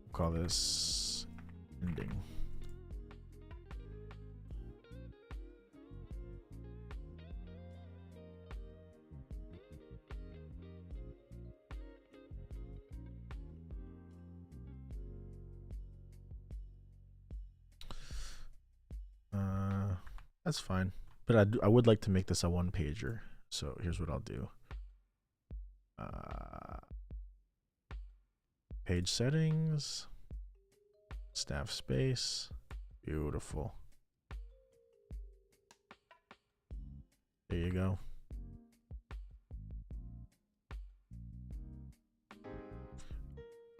We'll call this ending. That's fine, but I would like to make this a 1-pager. So here's what I'll do. Page settings, staff space, beautiful. There you go.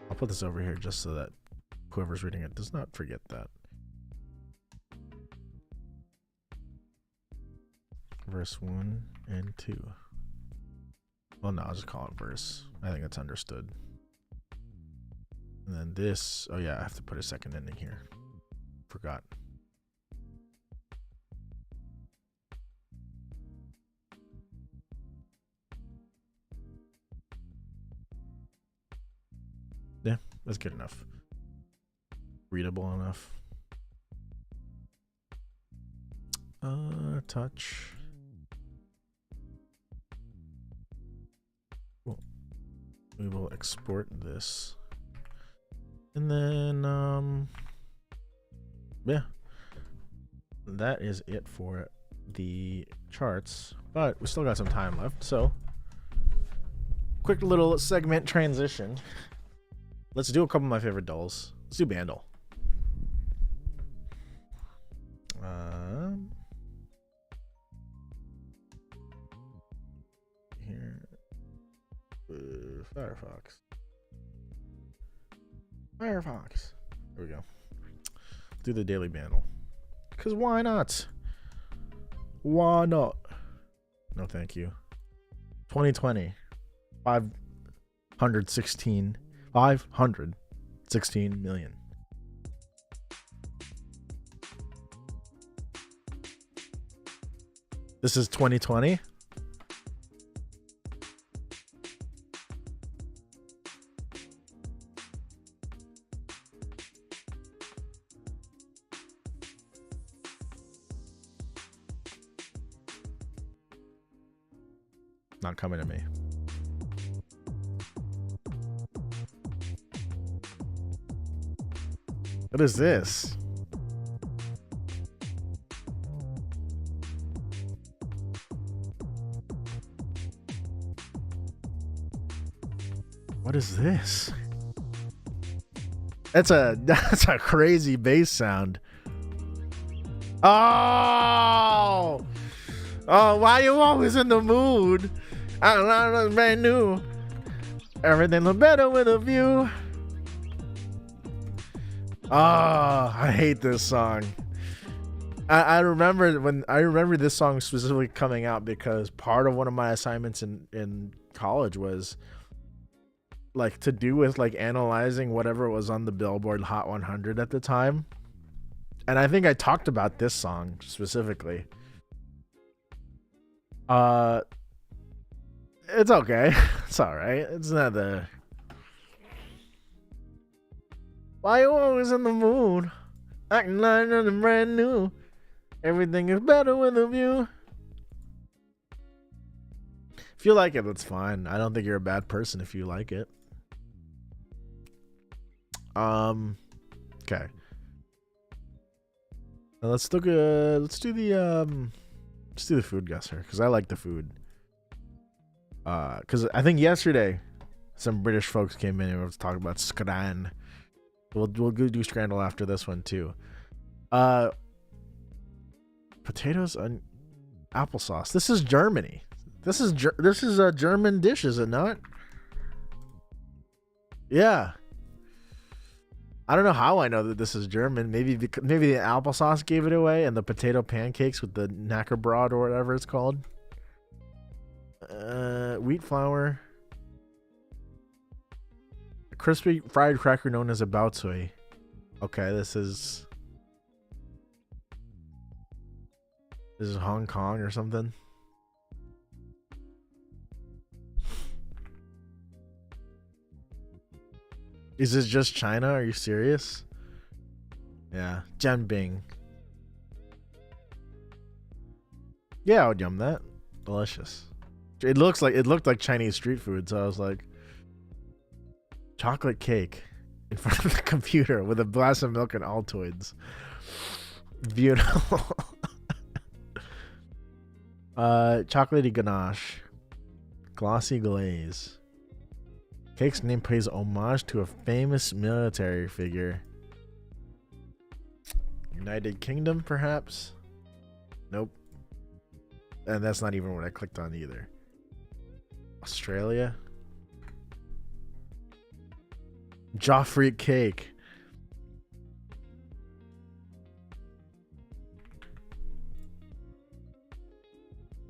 I'll put this over here just so that whoever's reading it does not forget that. Verse 1 and 2. Well, no, I'll just call it verse. I think it's understood. And then this, oh yeah, I have to put a second ending here. Forgot. Yeah, that's good enough. Readable enough. Touch. Cool. We will export this. And then, yeah. That is it for the charts. But we still got some time left, so quick little segment transition. Let's do a couple of my favorite dulls. Let's do Bandle. Here, Firefox. There we go. Do the daily Bandle. Cause why not? Why not? No, thank you. 2020, 516 million. This is 2020. Not coming to me. What is this? What is this? That's a crazy bass sound. Oh, why you always in the mood? I don't know, brand new. Everything look better with a view. Oh, I hate this song. I remember this song specifically coming out because part of one of my assignments in college was like to do with like analyzing whatever was on the Billboard Hot 100 at the time. And I think I talked about this song specifically. It's okay. It's all right. It's not the. Why you always in the mood? Acting like nothing brand new. Everything is better with a view. If you like it, that's fine. I don't think you're a bad person if you like it. Okay. Now let's do the food gusser because I like the food. Because I think yesterday some British folks came in and we were talking about Scran. We'll go do Scrandle after this one too. Potatoes and applesauce. This is Germany. This is a German dish, is it not? Yeah. I don't know how I know that this is German. Maybe the applesauce gave it away, and the potato pancakes with the knackerbrot or whatever it's called. Wheat flour. A crispy fried cracker known as a baotsui. Okay, this is Hong Kong or something. Is this just China? Are you serious? Yeah, Jianbing. Yeah, I would yum that. Delicious. It looked like Chinese street food, so I was like, chocolate cake in front of the computer with a glass of milk and Altoids. Beautiful. Chocolatey ganache, glossy glaze. Cake's name pays homage to a famous military figure. United Kingdom, perhaps? Nope. And that's not even what I clicked on either. Australia? Joffrey cake.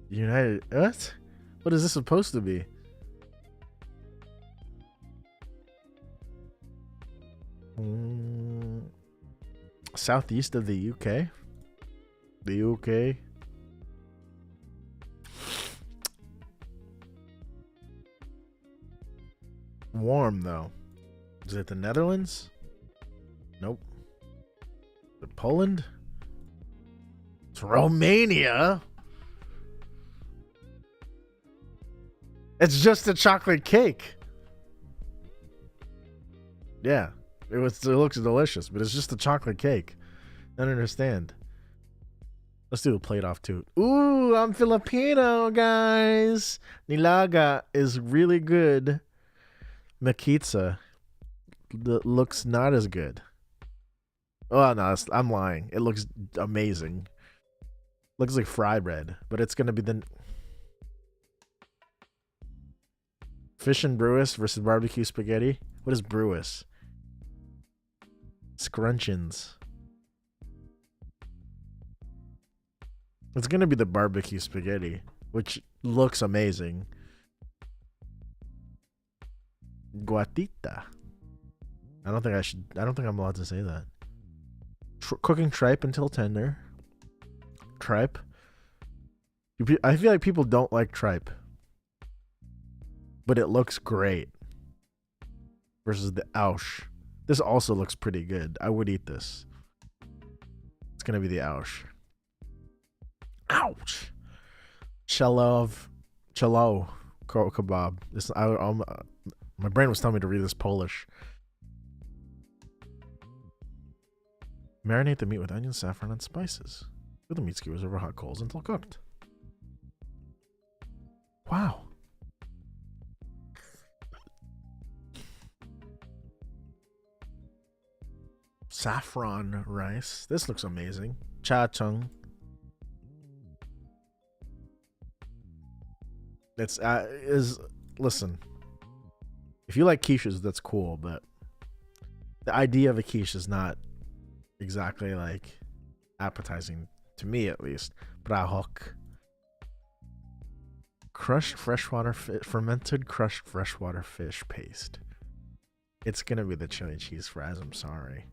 United... What? What is this supposed to be? Southeast of the UK? The UK? Warm, though. Is it the Netherlands? Nope. The Poland? It's Romania? It's just a chocolate cake. Yeah. It looks delicious, but it's just a chocolate cake. I don't understand. Let's do a plate off too. Ooh, I'm Filipino, guys. Nilaga is really good. Makitsa looks not as good. Oh no, I'm lying. It looks amazing. Looks like fry bread, but it's gonna be the fish and brewis versus barbecue spaghetti. What is brewis? Scrunchions. It's gonna be the barbecue spaghetti, which looks amazing. Guatita. I don't think I'm allowed to say that. Cooking tripe until tender. Tripe. I feel like people don't like tripe, but it looks great. Versus the Ausch. This also looks pretty good. I would eat this. It's gonna be the Ausch. Ouch. Chello kebab. This my brain was telling me to read this Polish. Marinate the meat with onion, saffron, and spices. Put the meat skewers over hot coals until cooked. Wow. Saffron rice. This looks amazing. Cha chung. Listen. If you like quiches, that's cool, but the idea of a quiche is not exactly like appetizing to me, at least. Brahok. Fermented crushed freshwater fish paste. It's gonna be the chili cheese fries. I'm sorry.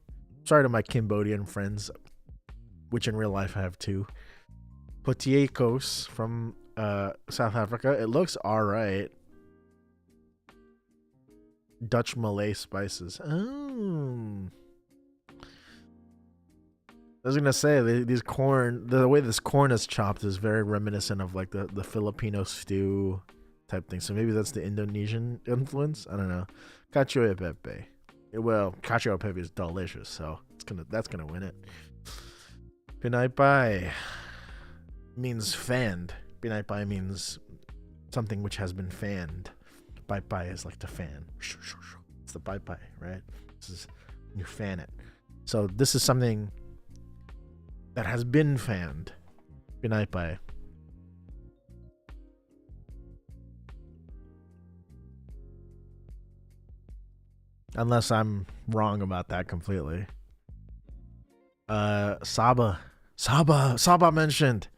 Sorry to my Cambodian friends, which in real life I have two. Potiekos from South Africa. It looks alright. Dutch Malay spices. Oh. I was gonna say these corn. The way this corn is chopped is very reminiscent of like the Filipino stew type thing. So maybe that's the Indonesian influence. I don't know. Cacio e pepe. Well, cacio e pepe is delicious, so that's gonna win it. Pinay pai means fanned. Pinay pai means something which has been fanned. Pai pai is like to fan. It's the pai pai, right? This is you fan it. So this is something that has been fanned. Pinay pai. unless I'm wrong about that completely. Saba mentioned.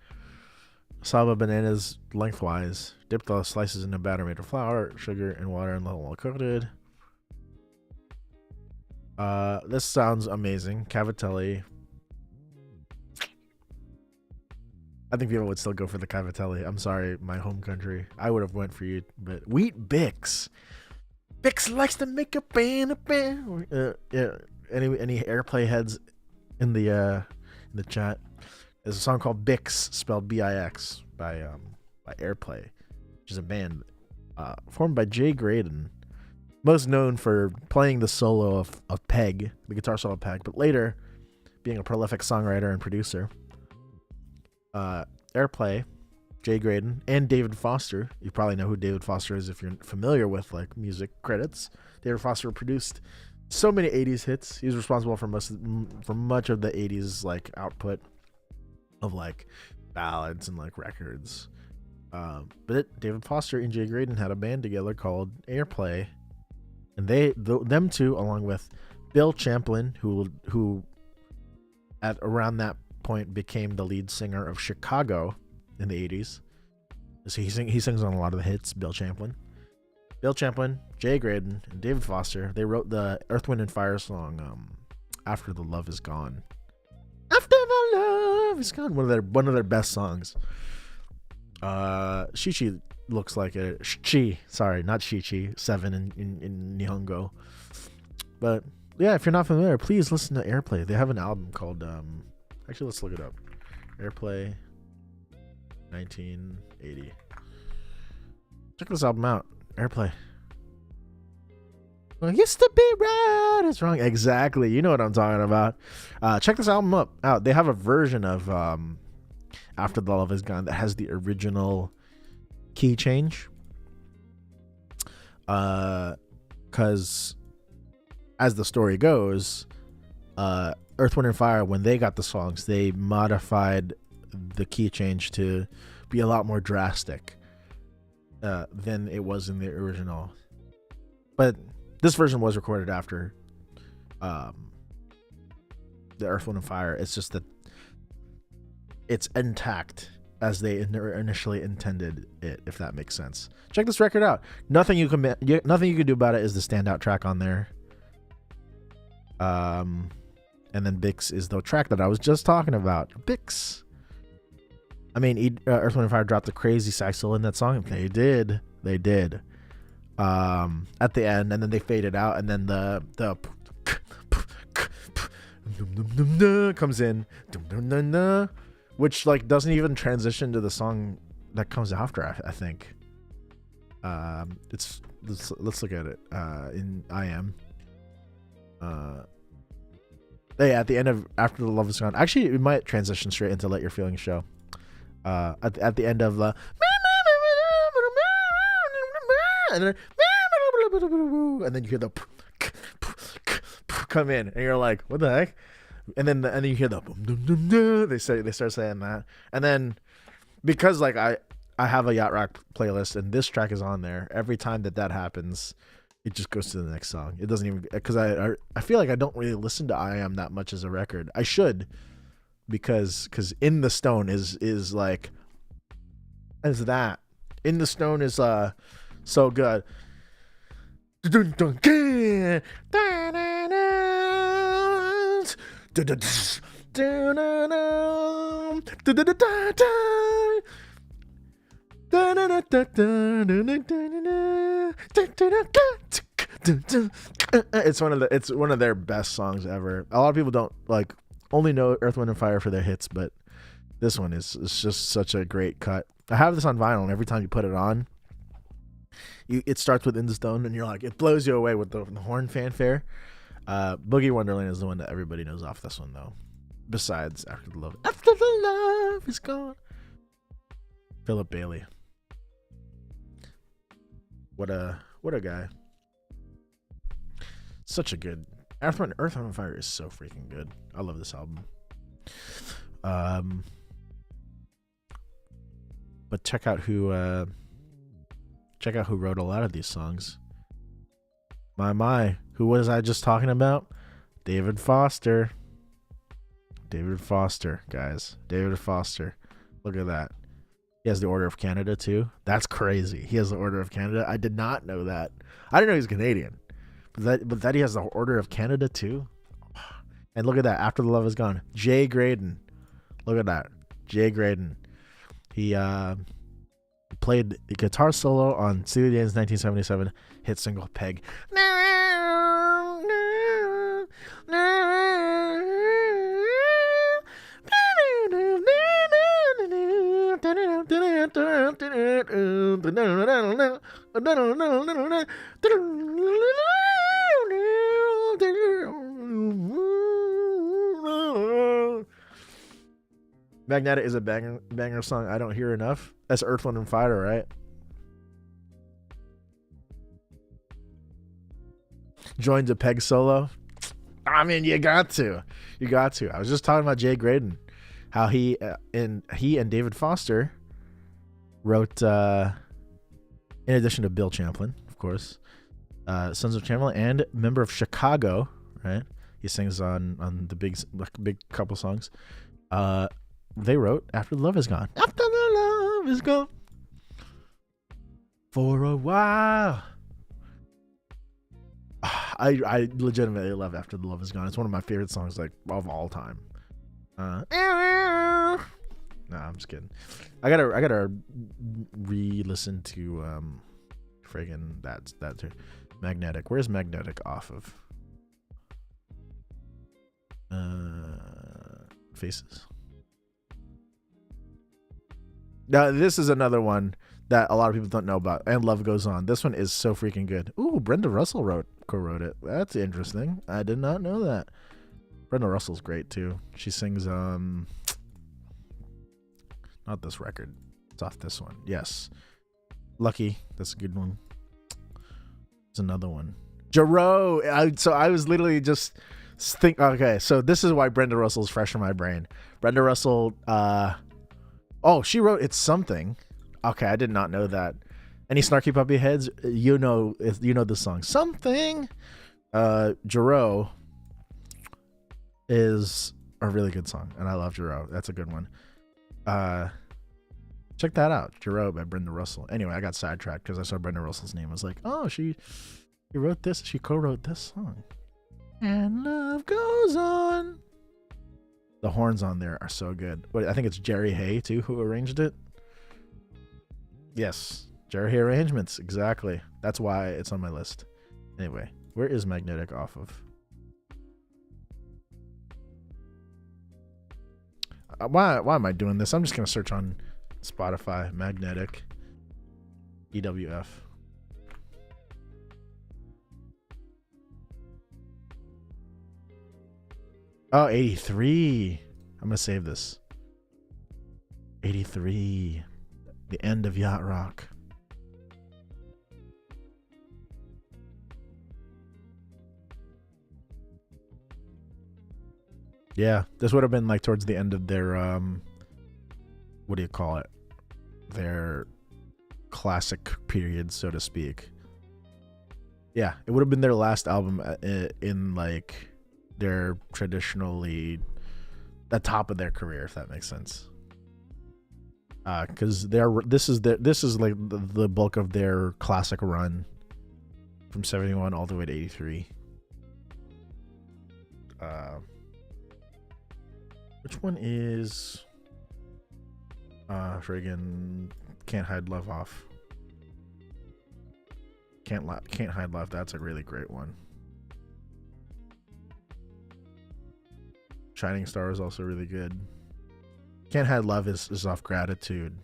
Saba bananas lengthwise. Dip the slices in a batter made of flour, sugar, and water and let well coated. This sounds amazing. Cavatelli. I think people would still go for the Cavatelli. I'm sorry, my home country. I would have went for you, but Wheat Bix. Bix likes to make a band. Yeah. Any airplay heads in the chat? There's a song called Bix, spelled B-I-X, by Airplay, which is a band formed by Jay Graydon, most known for playing the solo of Peg, the guitar solo of Peg, but later being a prolific songwriter and producer. Airplay, Jay Graydon, and David Foster. You probably know who David Foster is if you're familiar with like music credits. David Foster produced so many 80s hits. He was responsible for much of the 80s like output of like ballads and like records. David Foster and Jay Graydon had a band together called Airplay, and them two, along with Bill Champlin, who at around that point became the lead singer of Chicago in the 80s. So he sings on a lot of the hits. Bill Champlin, Jay Graydon, and David Foster. They wrote the Earth, Wind, and Fire song "After the Love Is Gone." After the love is gone, one of their best songs. Shichi looks like a Chi. Sorry, not Shichi. 7 in Nihongo. But yeah, if you're not familiar, please listen to Airplay. They have an album called actually, let's look it up. Airplay 1980. Check this album out. Airplay. Well, used to be right is wrong. Exactly. You know what I'm talking about. Check this album out. They have a version of After the Love Is Gone that has the original key change. Because as the story goes, Earth, Wind, and Fire, when they got the songs, they modified the key change to be a lot more drastic than it was in the original. But this version was recorded after the Earth, Wind, and Fire. It's just that it's intact as they initially intended it, if that makes sense. Check this record out. Nothing you can do about it is the standout track on there. And then Bix is the track that I was just talking about. Bix. I mean, Earth, Wind, and Fire dropped a crazy sax solo in that song. They did. At the end, and then they faded out, and then the comes in, which like doesn't even transition to the song that comes after. I think. Let's look at it. In I Am. Yeah, at the end of After the Love Is Gone. Actually, it might transition straight into Let Your Feelings Show. At the end of the and then you hear the come in, and you're like, what the heck? And then you hear the they start saying that, and then because like I have a yacht rock playlist, and this track is on there. Every time that happens, it just goes to the next song. It doesn't even, because I feel like I don't really listen to I Am that much as a record. I should, because In the Stone is like as that. In the Stone is so good. It's one of their best songs ever. A lot of people don't like only know Earth, Wind, and Fire for their hits, but this one is just such a great cut. I have this on vinyl, and every time you put it on, it starts with In the Stone, and you're like, it blows you away with the horn fanfare. Boogie Wonderland is the one that everybody knows off this one, though. Besides After the Love Is Gone. Philip Bailey. What a guy. Such a good Earth, Wind, and Fire is so freaking good. I love this album. But check out who wrote a lot of these songs. My Who was I just talking about? David Foster. David Foster, guys. David Foster. Look at that. He has the Order of Canada too. That's crazy. He has the Order of Canada. I did not know that. I didn't know he's Canadian. But that he has the Order of Canada too. And look at that. After the Love Is Gone. Jay Graydon. Look at that. Jay Graydon. He played the guitar solo on Steely Dan's 1977 hit single Peg. Magnetic is a banger song I don't hear enough. That's Earth, Wind, and Fire, right? Joins a Peg solo. I mean, you got to. I was just talking about Jay Graydon, how he and David Foster wrote, in addition to Bill Champlin, of course, Sons of Chamberlain and member of Chicago, right? He sings on the big couple songs. They wrote After the Love Is Gone. After the love is gone. For a while. I legitimately love After the Love Is Gone. It's one of my favorite songs, like, of all time. Nah, I'm just kidding. I gotta re-listen to friggin' that too. Magnetic. Where's Magnetic off of? Faces. Now this is another one that a lot of people don't know about, and Love Goes On. This one is so freaking good. Ooh, Brenda Russell co-wrote it. That's interesting. I did not know that. Brenda Russell's great too. She sings not this record. It's off this one. Yes. Lucky. That's a good one. There's another one. Jarreau. So I was literally just okay, so this is why Brenda Russell's fresh in my brain. Brenda Russell she wrote It's Something. Okay, I did not know that. Any snarky puppy heads, you know the song Something. Jarreau is a really good song, and I love Jarreau. That's a good one. Check that out, Jarreau by Brenda Russell. Anyway, I got sidetracked because I saw Brenda Russell's name. I was like, oh, she wrote this. She co-wrote this song. And Love Goes On. The horns on there are so good. But I think it's Jerry Hay too who arranged it. Yes, Jerry Hay arrangements, exactly. That's why it's on my list. Anyway, where is Magnetic off of? Why am I doing this? I'm just gonna search on Spotify Magnetic EWF. Oh, 83. I'm gonna save this. 83. The end of Yacht Rock. Yeah, this would have been like towards the end of their what do you call it? Their classic period, so to speak. Yeah, it would have been their last album in like their traditionally the top of their career, if that makes sense. Because this is like the bulk of their classic run from 71 all the way to 83. Which one is friggin' Can't Hide Love off? Can't Hide Love. That's a really great one. Shining Star is also really good. Can't Hide Love is off Gratitude.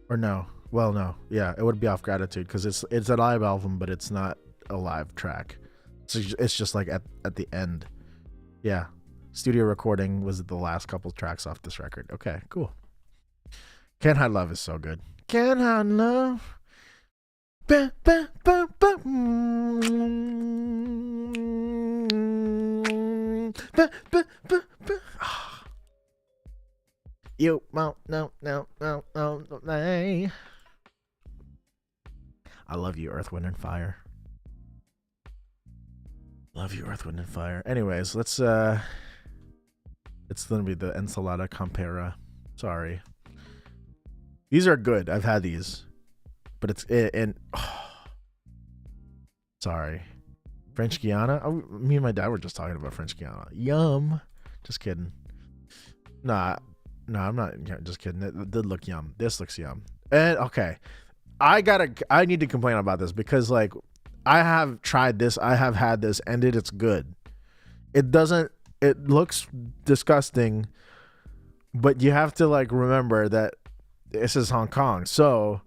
Or no. Well, no. Yeah, it would be off Gratitude because it's a live album, but it's not a live track. So it's just like at the end. Yeah. Studio recording was the last couple tracks off this record. Okay, cool. Can't Hide Love is so good. Can't Hide Love. Ba, ba, ba, ba. Ba, ba, ba, ba. You won't no. Earth, Wind, and Fire. Love you, Earth, Wind, and Fire. Anyways, let's it's gonna be the ensalada campera. Sorry. These are good. I've had these, but sorry. French Guiana. Oh, me and my dad were just talking about French Guiana. Yum. Just kidding. Nah, I'm not. Just kidding. It did look yum. This looks yum. And okay, I need to complain about this because like I have tried this. I have had this, and it's good. It doesn't. It looks disgusting, but you have to like remember that this is Hong Kong. So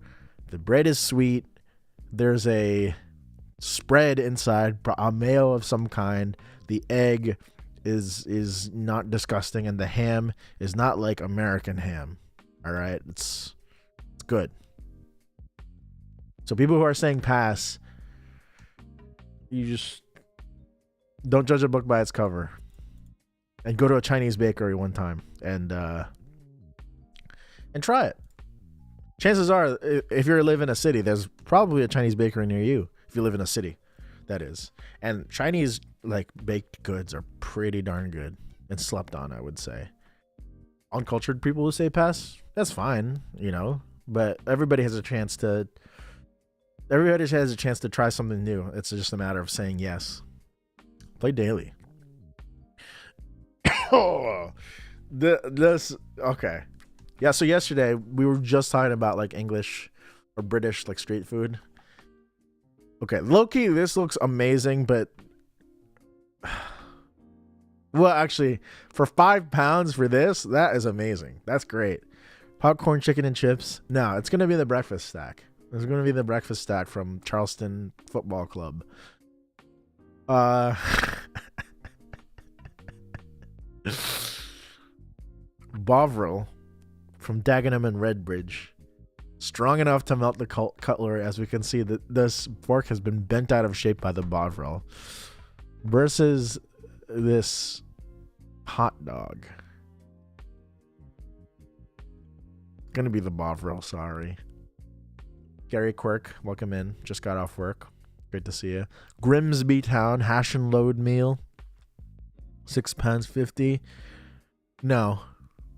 the bread is sweet. There's a spread inside, a mayo of some kind. The egg is not disgusting, and the ham is not like American ham. All right, it's good. So people who are saying pass, you just don't judge a book by its cover, and go to a Chinese bakery one time and try it. Chances are, if you live in a city, there's probably a Chinese bakery near you. If you live in a city, that is. And Chinese like baked goods are pretty darn good and slept on, I would say. Uncultured people who say pass, that's fine, you know. But everybody has a chance to try something new. It's just a matter of saying yes. Play daily. Okay. Yeah, so yesterday we were just talking about like English or British like street food. Okay, low-key, this looks amazing, but well, actually, for £5 for this, that is amazing. That's great. Popcorn, chicken, and chips. No, it's gonna be the breakfast stack. It's gonna be the breakfast stack from Charleston Football Club. Bovril from Dagenham and Redbridge. Strong enough to melt the cutlery, as we can see that this fork has been bent out of shape by the Bovril. Versus this hot dog. Gonna be the Bovril, sorry. Gary Quirk, welcome in. Just got off work. Great to see you. Grimsby Town hash and load meal. £6.50. No,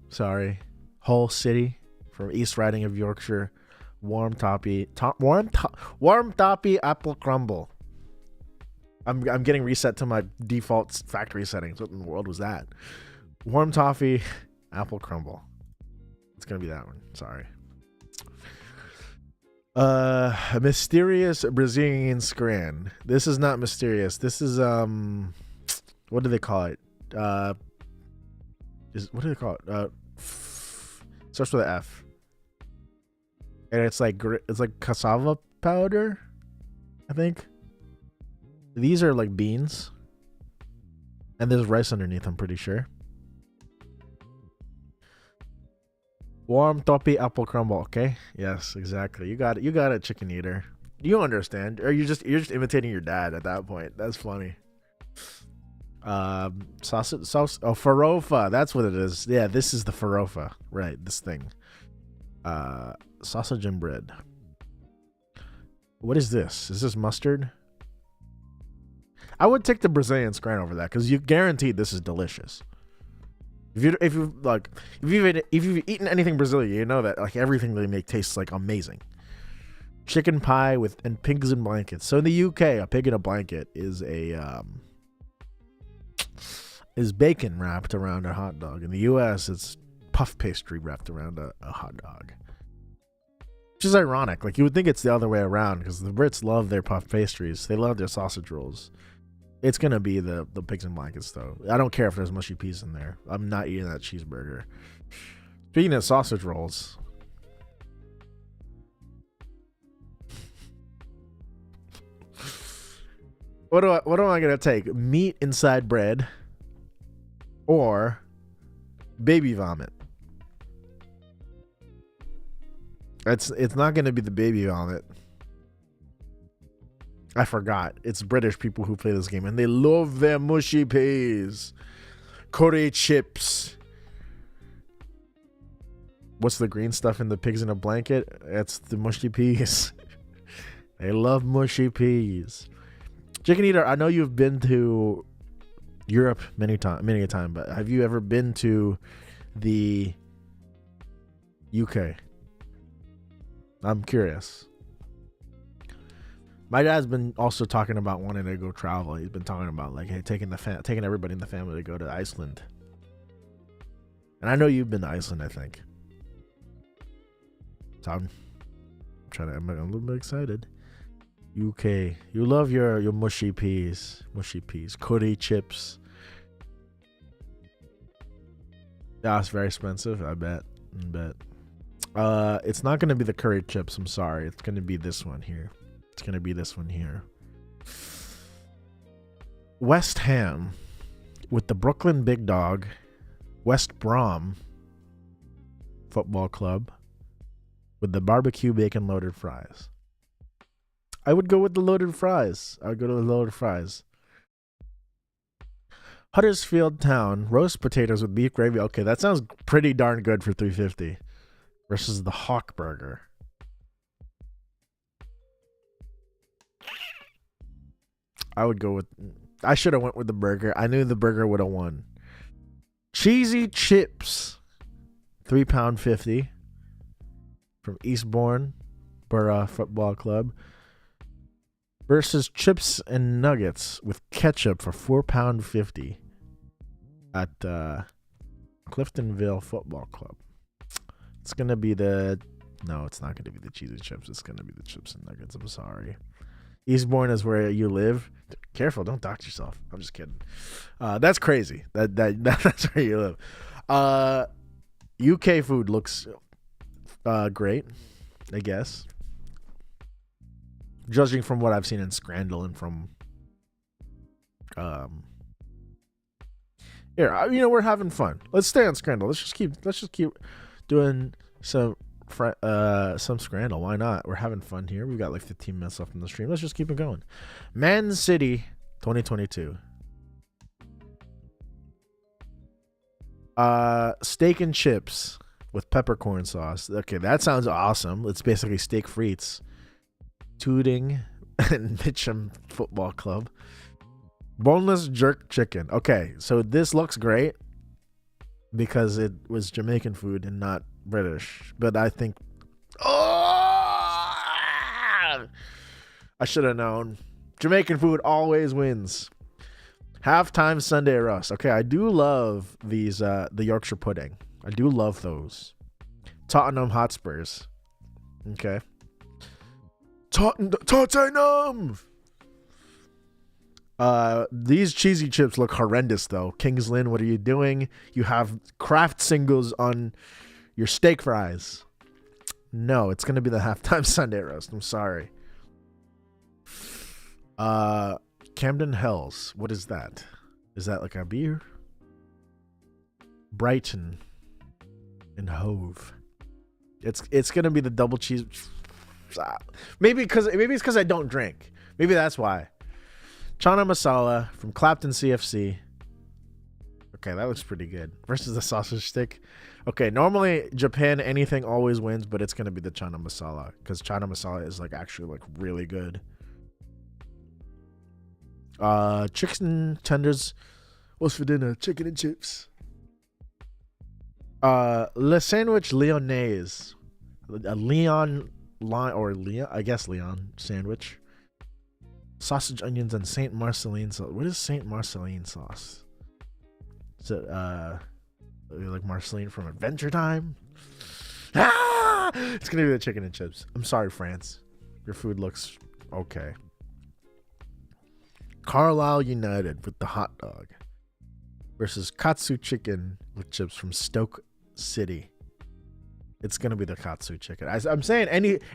sorry. Hull City from East Riding of Yorkshire. Warm toppy apple crumble. I'm getting reset to my default factory settings. What in the world was that? Warm toffee apple crumble. It's gonna be that one. Sorry. A mysterious Brazilian scran. This is not mysterious. This is what do they call it? What do they call it? Starts with an F. And it's like cassava powder, I think. These are like beans. And there's rice underneath, I'm pretty sure. Warm toppy apple crumble, okay? Yes, exactly. You got it. You got it, chicken eater. You understand. Or you're just imitating your dad at that point. That's funny. Sausage sauce. Oh, farofa. That's what it is. Yeah, this is the farofa. Right, this thing. Sausage and bread. What is this? Is this mustard? I would take the Brazilian scran over that because you guaranteed this is delicious. If you've eaten anything Brazilian, you know that like everything they make tastes like amazing. Chicken pie and pigs in blankets. So in the UK, a pig in a blanket is bacon wrapped around a hot dog. In the US, it's puff pastry wrapped around a hot dog. Which is ironic. Like you would think it's the other way around because the Brits love their puff pastries. They love their sausage rolls. It's gonna be the pigs in blankets though. I don't care if there's mushy peas in there. I'm not eating that cheeseburger. Speaking of sausage rolls, what am I gonna take? Meat inside bread or baby vomit? It's not gonna be the baby vomit. I forgot. It's British people who play this game, and they love their mushy peas. Curry chips. What's the green stuff in the pigs in a blanket? It's the mushy peas. They love mushy peas. Chicken Eater, I know you've been to Europe many a time, but have you ever been to the UK? I'm curious. My dad's been also talking about wanting to go travel. He's been talking about like, hey, taking everybody in the family to go to Iceland. And I know you've been to Iceland, I think. So I'm a little bit excited. UK, you love your mushy peas, curry chips. Yeah, it's very expensive. I bet. It's not gonna be the curry chips. I'm sorry. It's gonna be this one here. West Ham with the Brooklyn Big Dog, West Brom Football Club with the barbecue bacon loaded fries. I would go with the loaded fries. Huddersfield Town roast potatoes with beef gravy. Okay, that sounds pretty darn good for $3.50. Versus the Hawk Burger. I should have went with the burger. I knew the burger would have won. Cheesy Chips, £3.50 from Eastbourne Borough Football Club. Versus Chips and Nuggets with ketchup for £4.50 at Cliftonville Football Club. It's gonna be no, it's not gonna be the cheesy chips. It's gonna be the chips and nuggets. I'm sorry. Eastbourne is where you live. Careful, don't dox yourself. I'm just kidding. That's crazy. That's where you live. UK food looks great, I guess. Judging from what I've seen in Scrandle and from here, we're having fun. Let's stay on Scrandle. Let's just keep doing some Scrandle. Why not? We're having fun here. We've got like 15 minutes left in the stream. Let's just keep it going. Man City 2022. Steak and chips with peppercorn sauce. Okay, that sounds awesome. It's basically steak frites. Tooting and Mitcham Football Club. Boneless jerk chicken. Okay, so this looks great because it was Jamaican food and not British. But I think, I should have known. Jamaican food always wins. Halftime Sunday roast. Okay, I do love these. The Yorkshire pudding. I do love those. Tottenham Hotspurs. Okay. Tottenham. These cheesy chips look horrendous though. Kings Lynn, what are you doing? You have Kraft singles on your steak fries. No, it's gonna be the halftime Sunday roast. I'm sorry. Camden Hells. What is that? Is that like a beer? Brighton and Hove. It's gonna be the double cheese. Maybe it's because I don't drink. Maybe that's why. Chana masala from Clapton CFC. Okay, that looks pretty good. Versus the sausage stick. Okay, normally Japan anything always wins, but it's gonna be the chana masala because chana masala is like actually like really good. Chicken tenders. What's for dinner? Chicken and chips. Le Sandwich Lyonnaise. A Leon sandwich. Sausage, onions, and Saint Marceline sauce. What is Saint Marceline sauce? Is it like Marceline from Adventure Time? It's gonna be the chicken and chips. I'm sorry, France. Your food looks okay. Carlisle United with the hot dog versus Katsu chicken with chips from Stoke City. It's gonna be the Katsu chicken. I'm saying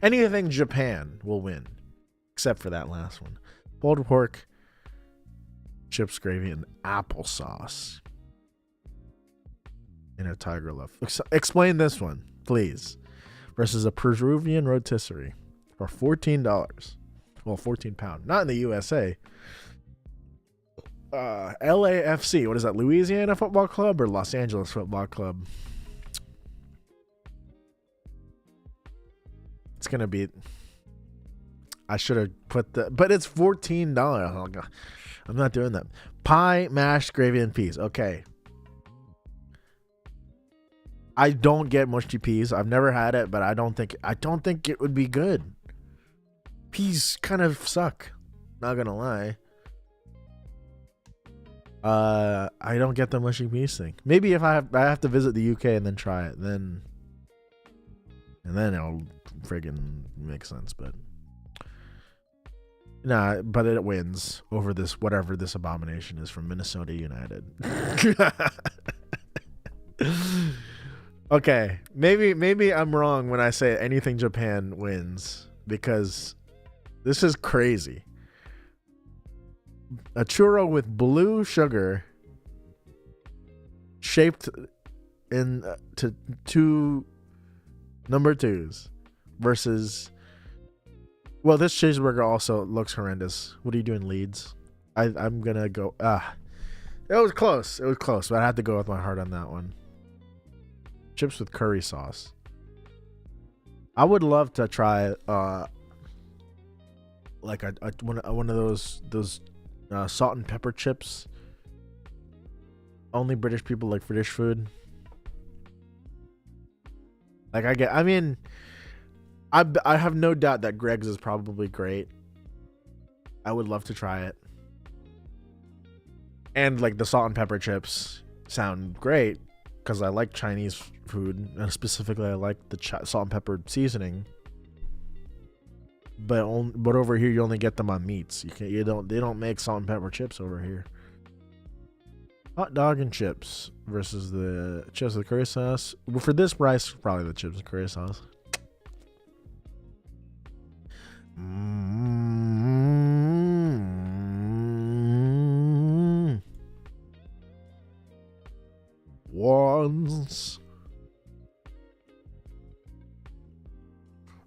anything Japan will win, except for that last one. Pulled pork, chips, gravy, and applesauce in a tiger love. Explain this one, please. Versus a Peruvian rotisserie for $14. Well, 14 pound. Not in the USA. LAFC. What is that? Louisiana Football Club or Los Angeles Football Club? It's gonna be. I should have put the, but it's $14. Oh, God. I'm not doing that. Pie, mashed gravy, and peas. Okay. I don't get mushy peas. I've never had it, but I don't think it would be good. Peas kind of suck. Not gonna lie. I don't get the mushy peas thing. Maybe if I have to visit the UK and then try it, then it'll friggin' make sense. But nah, but it wins over this whatever this abomination is from Minnesota United. Okay, maybe I'm wrong when I say anything Japan wins, because this is crazy. A churro with blue sugar shaped in to two number twos versus, well, this cheeseburger also looks horrendous. What are you doing, Leeds? I'm gonna go. It was close, but I had to go with my heart on that one. Chips with curry sauce. I would love to try like one of those salt and pepper chips. Only British people like British food. Like I have no doubt that Greg's is probably great. I would love to try it. And like the salt and pepper chips sound great because I like Chinese food, and specifically I like the salt and pepper seasoning. But over here you only get them on meats. They don't make salt and pepper chips over here. Hot dog and chips versus the chips with curry sauce. Well, for this price, probably the chips with curry sauce. Once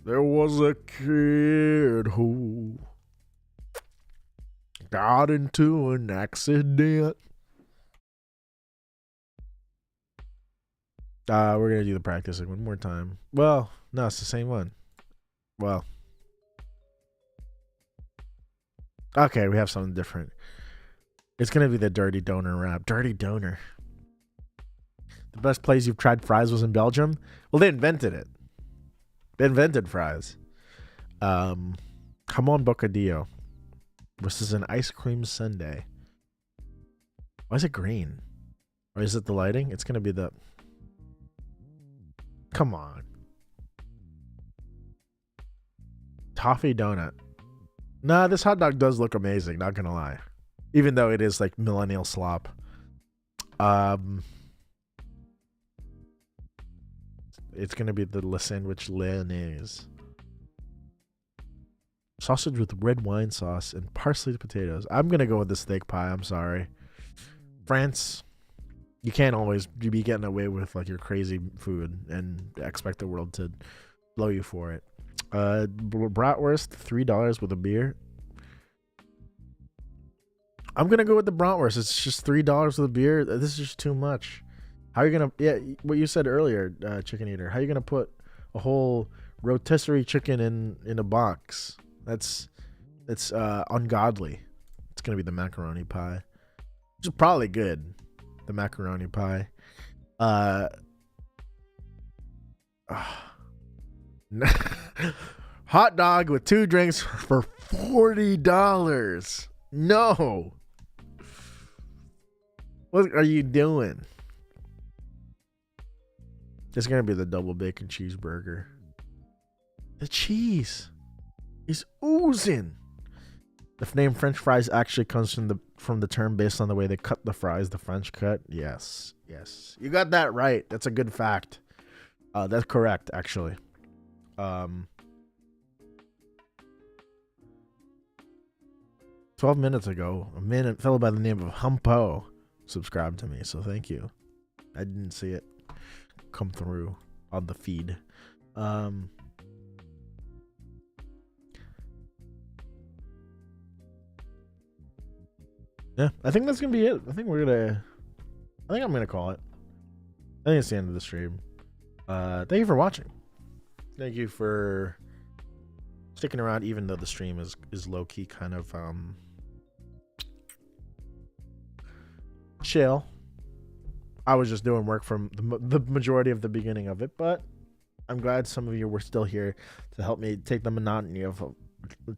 there was a kid who got into an accident. We're gonna do the practicing one more time. Well, no, it's the same one. Well, okay, we have something different. It's gonna be the dirty donor rap. Dirty donor. The best place you've tried fries was in Belgium. Well, they invented it. They invented fries. Jamon bocadillo versus an ice cream sundae. Why is it green? Or is it the lighting? It's gonna be the. Come on. Toffee donut. Nah, this hot dog does look amazing, not gonna lie. Even though it is like millennial slop. It's gonna be the sandwich lyonnaise. Sausage with red wine sauce and parsley potatoes. I'm gonna go with the steak pie, I'm sorry. France. You can't always be getting away with like your crazy food and expect the world to blow you for it. Bratwurst, $3 with a beer. I'm gonna go with the bratwurst. It's just $3 with a beer. This is just too much. How are you gonna? Yeah, what you said earlier, chicken eater. How are you gonna put a whole rotisserie chicken in a box? That's ungodly. It's gonna be the macaroni pie, which is probably good. The macaroni pie. Hot dog with 2 drinks for $40. No. What are you doing? It's gonna be the double bacon cheeseburger. The cheese is oozing. The name French fries actually comes from the term based on the way they cut the fries, the French cut. Yes. You got that right. That's a good fact. That's correct, actually. 12 minutes ago, a man fellow by the name of Humpo subscribed to me, so thank you. I didn't see it come through on the feed. Yeah, I think that's gonna be it. I think I'm gonna call it. I think it's the end of the stream. Thank you for watching. Thank you for sticking around, even though the stream is low key kind of chill. I was just doing work from the majority of the beginning of it, but I'm glad some of you were still here to help me take the monotony of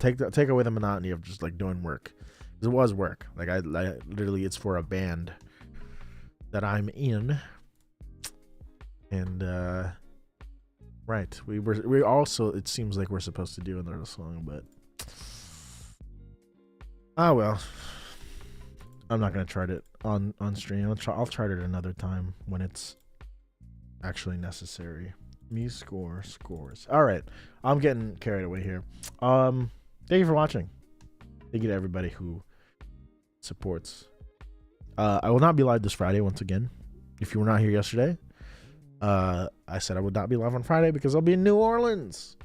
take away the monotony of just like doing work. It was work. Like I literally, it's for a band that I'm in, and right, we also, it seems like we're supposed to do another song, but well, I'm not gonna try it on stream. I'll try it another time when it's actually necessary. Me scores. All right, I'm getting carried away here. Thank you for watching. Thank you to everybody who supports. I will not be live this Friday once again. If you were not here yesterday, I said I would not be live on Friday because I'll be in New Orleans,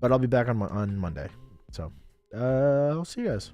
but I'll be back on Monday. So I'll see you guys.